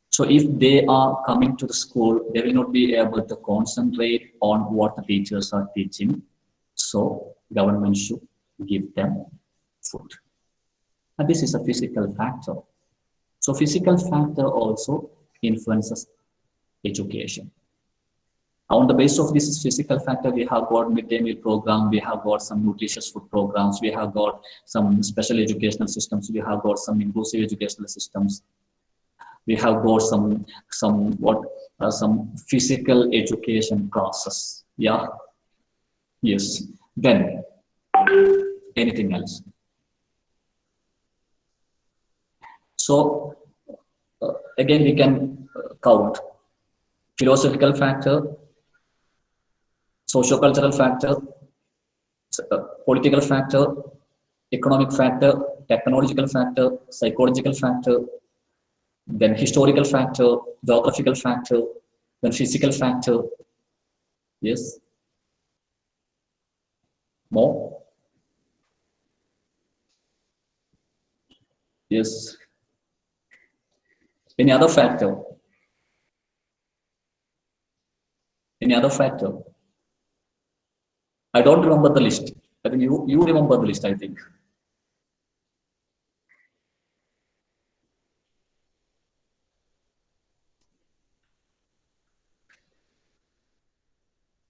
So if they are coming to the school, they will not be able to concentrate on what the teachers are teaching. So government should give them food. And this is a physical factor. So physical factor also influences education. On the basis of this physical factor, we have got midday meal program, we have got some nutritious food programs, we have got some special educational systems, we have got some inclusive educational systems, we have got some physical education classes. Yeah. Yes. Then anything else? So again, we can count philosophical factor, socio-cultural factor, political factor, economic factor, technological factor, psychological factor, then historical factor, geographical factor, then physical factor. Yes. More? Yes. Any other factor? Any other factor? I don't remember the list. I think you remember the list, I think.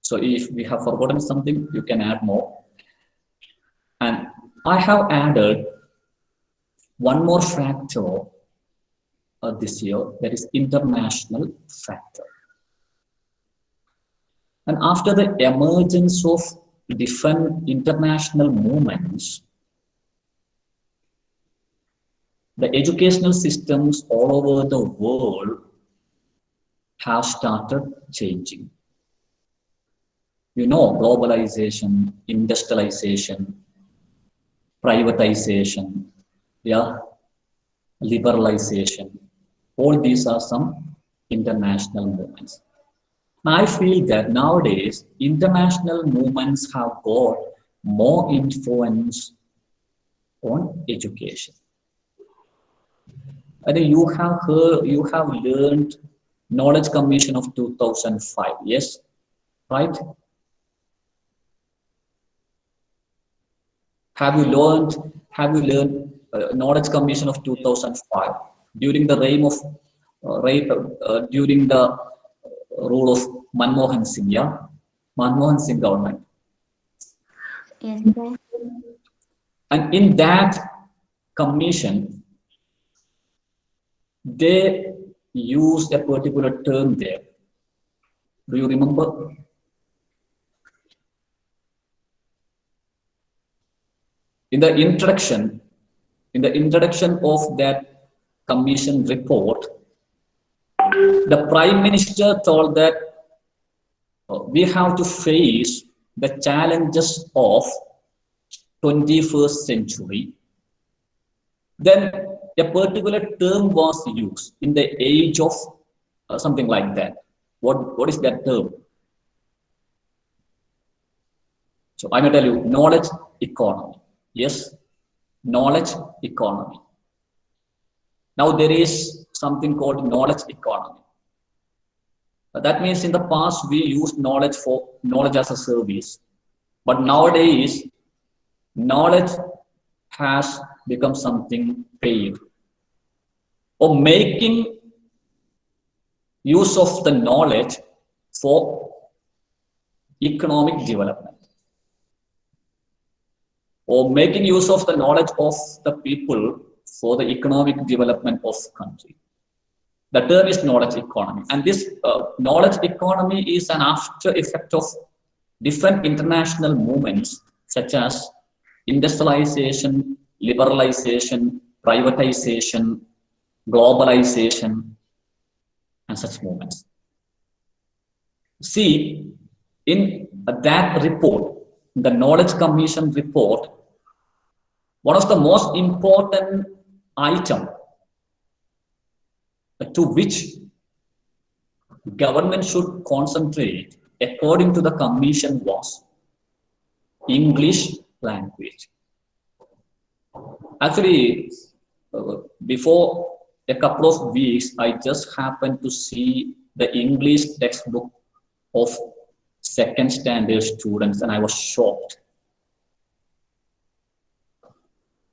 So if we have forgotten something, you can add more. And I have added one more factor this year, that is international factor. And after the emergence of different international movements, the educational systems all over the world have started changing. You know, globalization, industrialization, privatization, yeah, liberalization. All these are some international movements. Now, I feel that nowadays, international movements have got more influence on education. I think you have learned Knowledge Commission of 2005, yes? Right? Have you learned Knowledge Commission of 2005 during the reign of during the rule of Manmohan Singh, yeah? Manmohan Singh government. Yes. And in that commission, they used a particular term there. Do you remember? In the introduction of that commission report, the Prime Minister told that we have to face the challenges of 21st century. Then a particular term was used in the age of something like that. What is that term? So I may tell you, knowledge economy. Yes, knowledge economy. Now there is something called knowledge economy. That means in the past we used knowledge for knowledge as a service, but nowadays knowledge has become something paid, or making use of the knowledge for economic development, or making use of the knowledge of the people for the economic development of the country. The term is knowledge economy, and this knowledge economy is an after effect of different international movements such as industrialization, liberalization, privatization, globalization, and such movements. See, in that report, the Knowledge Commission report, one of the most important items to which government should concentrate according to the commission was English language. Actually, before a couple of weeks, I just happened to see the English textbook of second standard students, and I was shocked.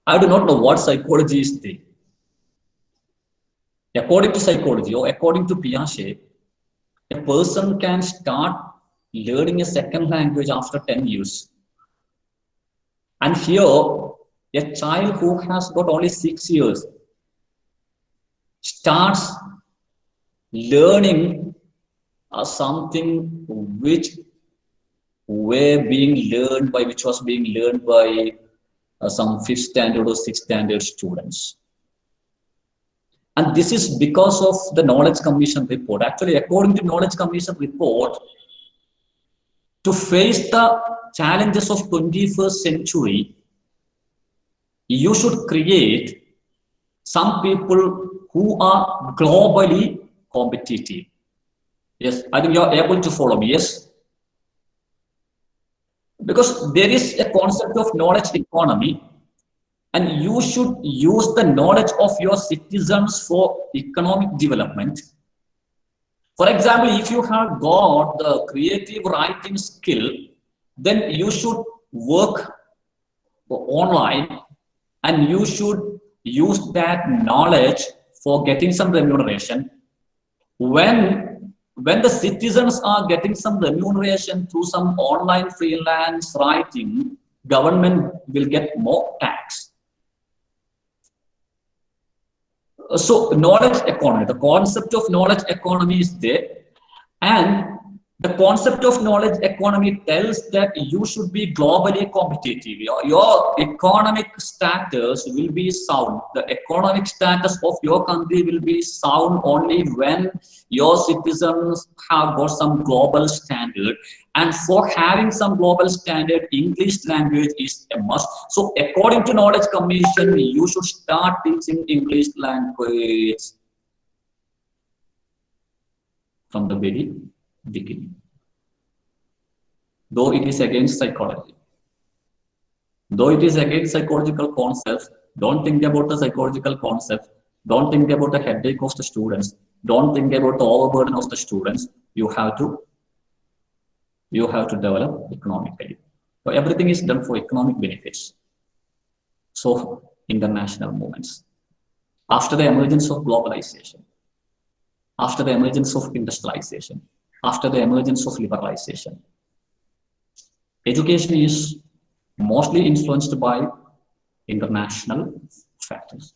I do not know what psychology is there. According to psychology, or according to Piaget, a person can start learning a second language after 10 years. And here, a child who has got only 6 years starts learning something which was being learned by some 5th standard or 6th standard students. And this is because of the Knowledge Commission report. Actually, according to Knowledge Commission report, to face the challenges of 21st century, you should create some people who are globally competitive. Yes, I think you are able to follow me, yes? Because there is a concept of knowledge economy, and you should use the knowledge of your citizens for economic development. For example, if you have got the creative writing skill, then you should work online and you should use that knowledge for getting some remuneration. When the citizens are getting some remuneration through some online freelance writing, government will get more tax. So knowledge economy, the concept of knowledge economy is there, and the concept of knowledge economy tells that you should be globally competitive. Your economic status will be sound. The economic status of your country will be sound only when your citizens have got some global standard. And for having some global standard, English language is a must. So according to Knowledge Commission, you should start teaching English language from the very beginning. Though it is against psychology, though it is against psychological concepts, don't think about the psychological concept, don't think about the headache of the students, don't think about the overburden of the students. You have to develop economically. So everything is done for economic benefits. So international movements. After the emergence of globalization, after the emergence of industrialization, after the emergence of liberalization, education is mostly influenced by international factors,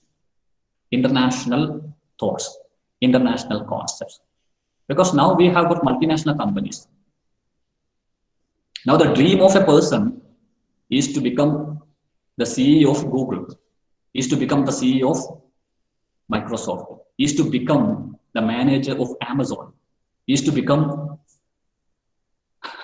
international thoughts, international concepts. Because now we have got multinational companies. Now the dream of a person is to become the CEO of Google, is to become the CEO of Microsoft, is to become the manager of Amazon, is to become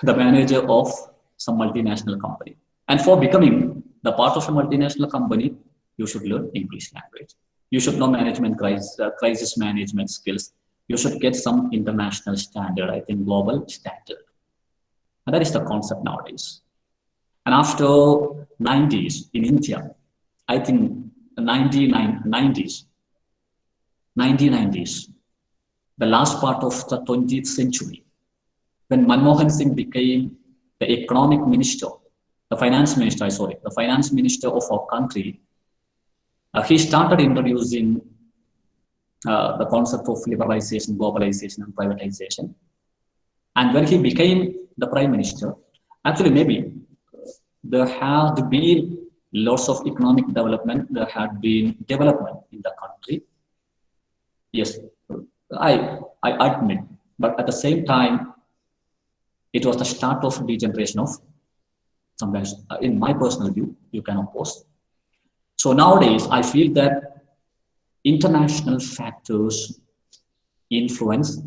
the manager of some multinational company. And for becoming the part of a multinational company, you should learn English language. You should know management crisis management skills. You should get some international standard, I think global standard. And that is the concept nowadays. And after 90s in India, I think 1990s, the last part of the 20th century, when Manmohan Singh became the economic minister, the finance minister of our country, he started introducing the concept of liberalization, globalization, and privatization. And when he became the prime minister, actually maybe there had been lots of economic development, there had been development in the country. Yes, I admit, but at the same time, it was the start of degeneration of sometimes, in my personal view, you can oppose. So nowadays, I feel that international factors influence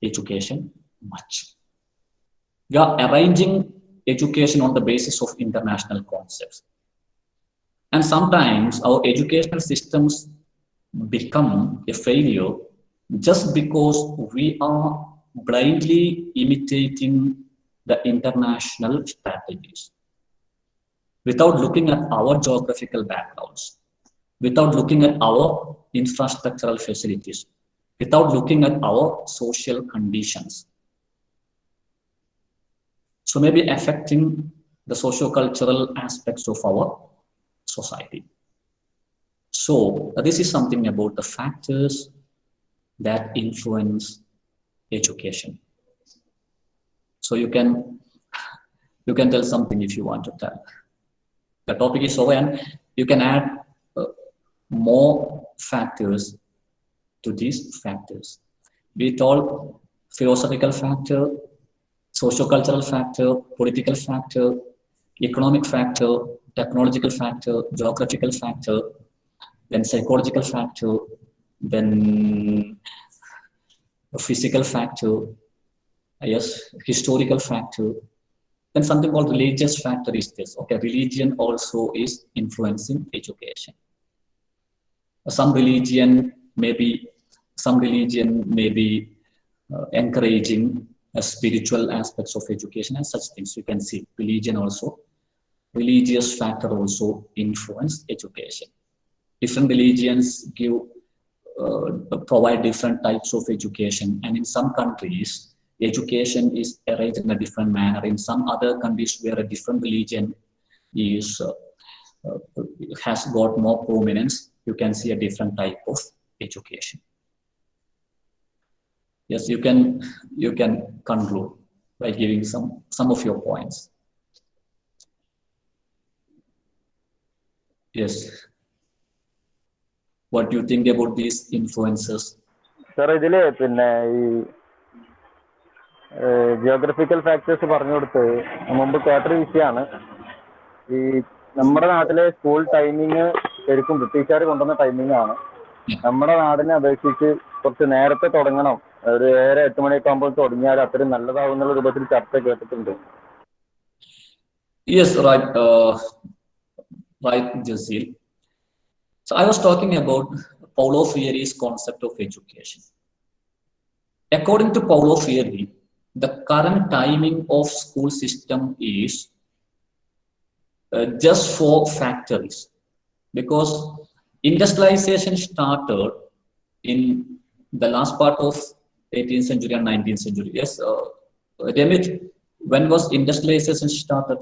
education much. We are arranging education on the basis of international concepts. And sometimes our educational systems become a failure just because we are blindly imitating the international strategies without looking at our geographical backgrounds, without looking at our infrastructural facilities, without looking at our social conditions. So maybe affecting the socio-cultural aspects of our society. So this is something about the factors that influence education. So you can tell something if you want to tell. The topic is over, and you can add more factors to these factors. Be it all philosophical factor, socio-cultural factor, political factor, economic factor, technological factor, geographical factor, then psychological factor, then a physical factor, yes, historical factor, then something called religious factor is this. Okay, religion also is influencing education. Some religion may be encouraging spiritual aspects of education and such things. You can see religious factor also influence education. Different religions provide different types of education, and in some countries education is arranged in a different manner. In some other countries where a different religion has got more prominence, you can see a different type of education. Yes, you can conclude by giving some of your points. Yes. What do you think about these influences? Sir, geographical factors പറഞ്ഞു കൊടുത്ത് മുമ്പ് കേട്ടൊരു വിഷയമാണ്. ഈ നമ്മുടെ നാട്ടിലെ school timing ശരിക്കും ബ്രിട്ടീഷുകാർ കൊണ്ടുവന്ന ടൈമിംഗ് ആണ്. നമ്മുടെ നാടിനെ അപേക്ഷിച്ച് കുറച്ച് നേരത്തെ തുടങ്ങണം, ഒരു 7-8 മണിയൊക്കെ ആകുമ്പോൾ തുടങ്ങിയാൽ അത്രയും നല്ലതാവുന്നുള്ള രൂപത്തിൽ ചർച്ച കേട്ടിട്ടുണ്ട്. Yes, right, Jasil. So I was talking about Paulo Freire's concept of education. According to Paulo Freire, the current timing of school system is just for factories, because industrialization started in the last part of 18th century and 19th century. Yes, Remit, when was industrialization started?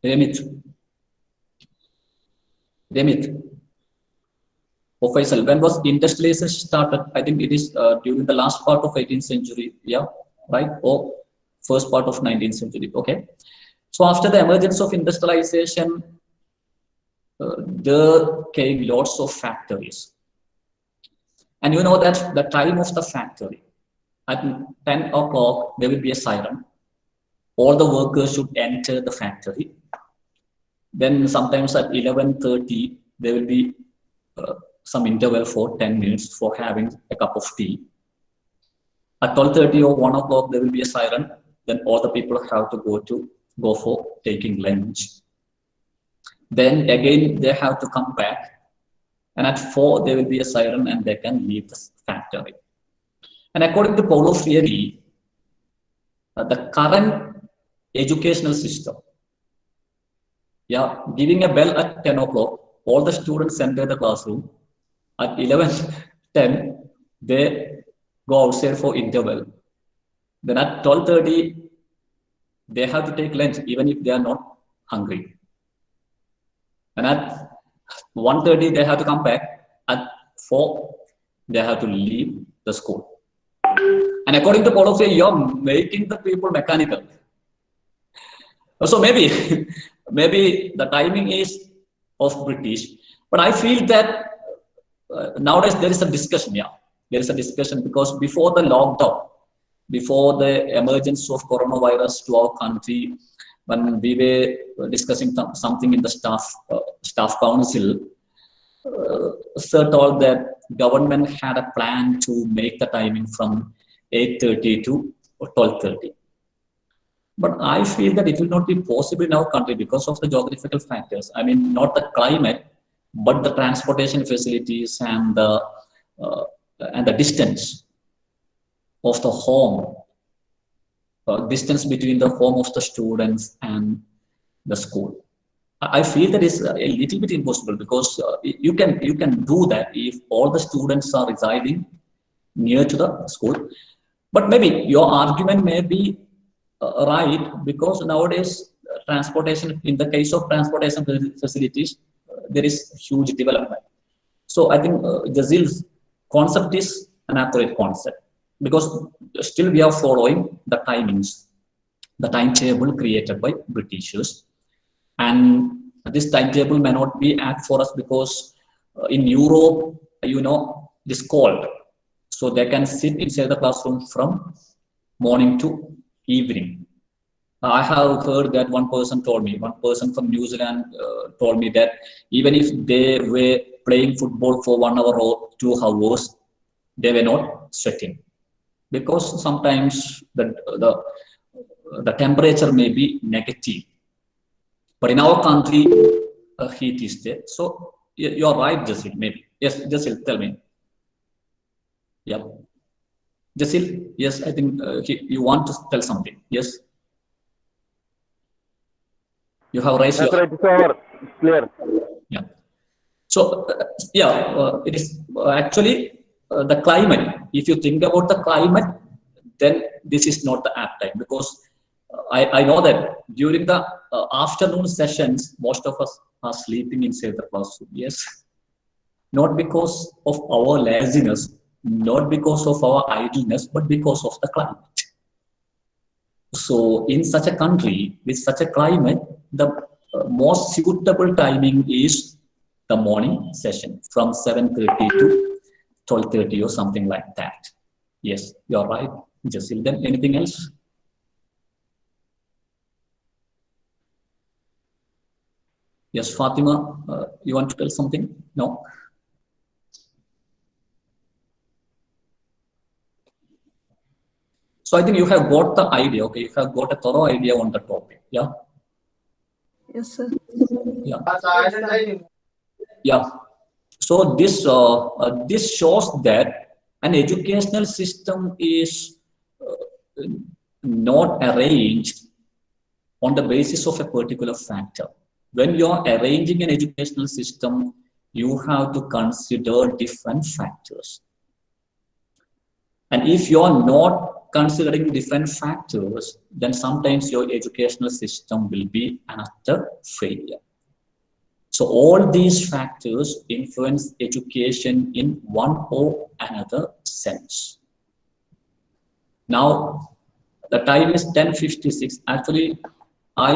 Remit. Faisal, when was industrialization started? I think it is during the last part of 18th century, yeah, right? Or first part of 19th century, okay. So after the emergence of industrialization, there came lots of factories. And you know that the time of the factory, at 10 o'clock, there will be a siren. All the workers should enter the factory. Then sometimes at 11:30, there will be some interval for 10 minutes for having a cup of tea. At 12:30 or 1 o'clock, there will be a siren. Then all the people have to go for taking lunch. Then again, they have to come back And at 4, there will be a siren and they can leave the factory. And according to Paulo Freire, the current educational system, giving a bell at 10 o'clock, all the students enter the classroom. At 11:10, they go outside for interval. Then at 12:30, they have to take lunch even if they are not hungry. And at 1:30, they have to come back. At 4, they have to leave the school. And according to Paulo Freire, you're making the people mechanical. So maybe, maybe the timing is of British, but I feel that nowadays there is a discussion. There is a discussion because before the lockdown, before the emergence of coronavirus to our country, when we were discussing something in the staff council, Sir told that government had a plan to make the timing from 8:30 to 12:30. But I feel that it will not be possible in our country because of the geographical factors. I mean, not the climate, but the transportation facilities and the distance of the home, distance between the home of the students and the school. I feel that is a little bit impossible because you can do that if all the students are residing near to the school. But maybe your argument may be right, because nowadays transportation, in the case of transportation facilities, there is huge development. So I think Jazil's concept is an accurate concept, because still we are following the timings, the timetable created by Britishers. And this timetable may not be apt for us because in Europe, it's cold. So they can sit inside the classroom from morning to evening. I have heard that one person from New Zealand told me that even if they were playing football for 1 hour or 2 hours, they were not sweating, because sometimes the temperature may be negative. But in our country, heat is there. So you're right, Jasil, maybe. Yes, Jasil, tell me. Yeah. Jasil, yes, I think you want to tell something. Yes. You have raised That's your... right, it's over. It's clear. Yeah. So, it is actually the climate. If you think about the climate, then this is not the apt time, because I know that during the afternoon sessions, most of us are sleeping inside the classroom. Yes. Not because of our laziness, not because of our idleness, but because of the climate. So in such a country, with such a climate, the most suitable timing is the morning session from 7:30 to 12:30 or something like that. Yes, you're right, Jasil. Then anything else? Yes, Fatima, you want to tell something? No? So I think you have got the idea, okay? You have got a thorough idea on the topic, yeah? Yes, sir. Yeah. Yeah. So this shows that an educational system is not arranged on the basis of a particular factor. When you're arranging an educational system, you have to consider different factors. And if you're not considering different factors, then sometimes your educational system will be an utter failure. So all these factors influence education in one or another sense. Now, the time is 10:56. Actually, I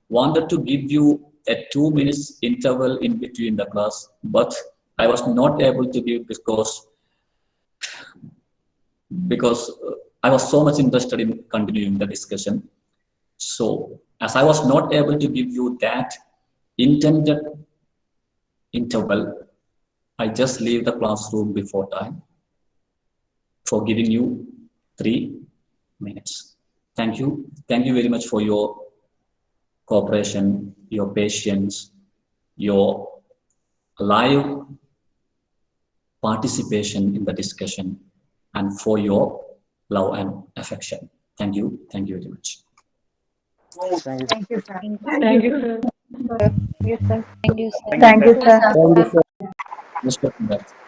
wanted to give you a 2 minutes interval in between the class, but I was not able to give because I was so much interested in continuing the discussion. So as I was not able to give you that intended interval, I just leave the classroom before time for giving you 3 minutes. Thank you. Thank you very much for your cooperation, your patience, your live participation in the discussion and for your love and affection. Thank you very much. Thank you. Thank you, sir. Thank you, sir. Thank you, sir. Respect that.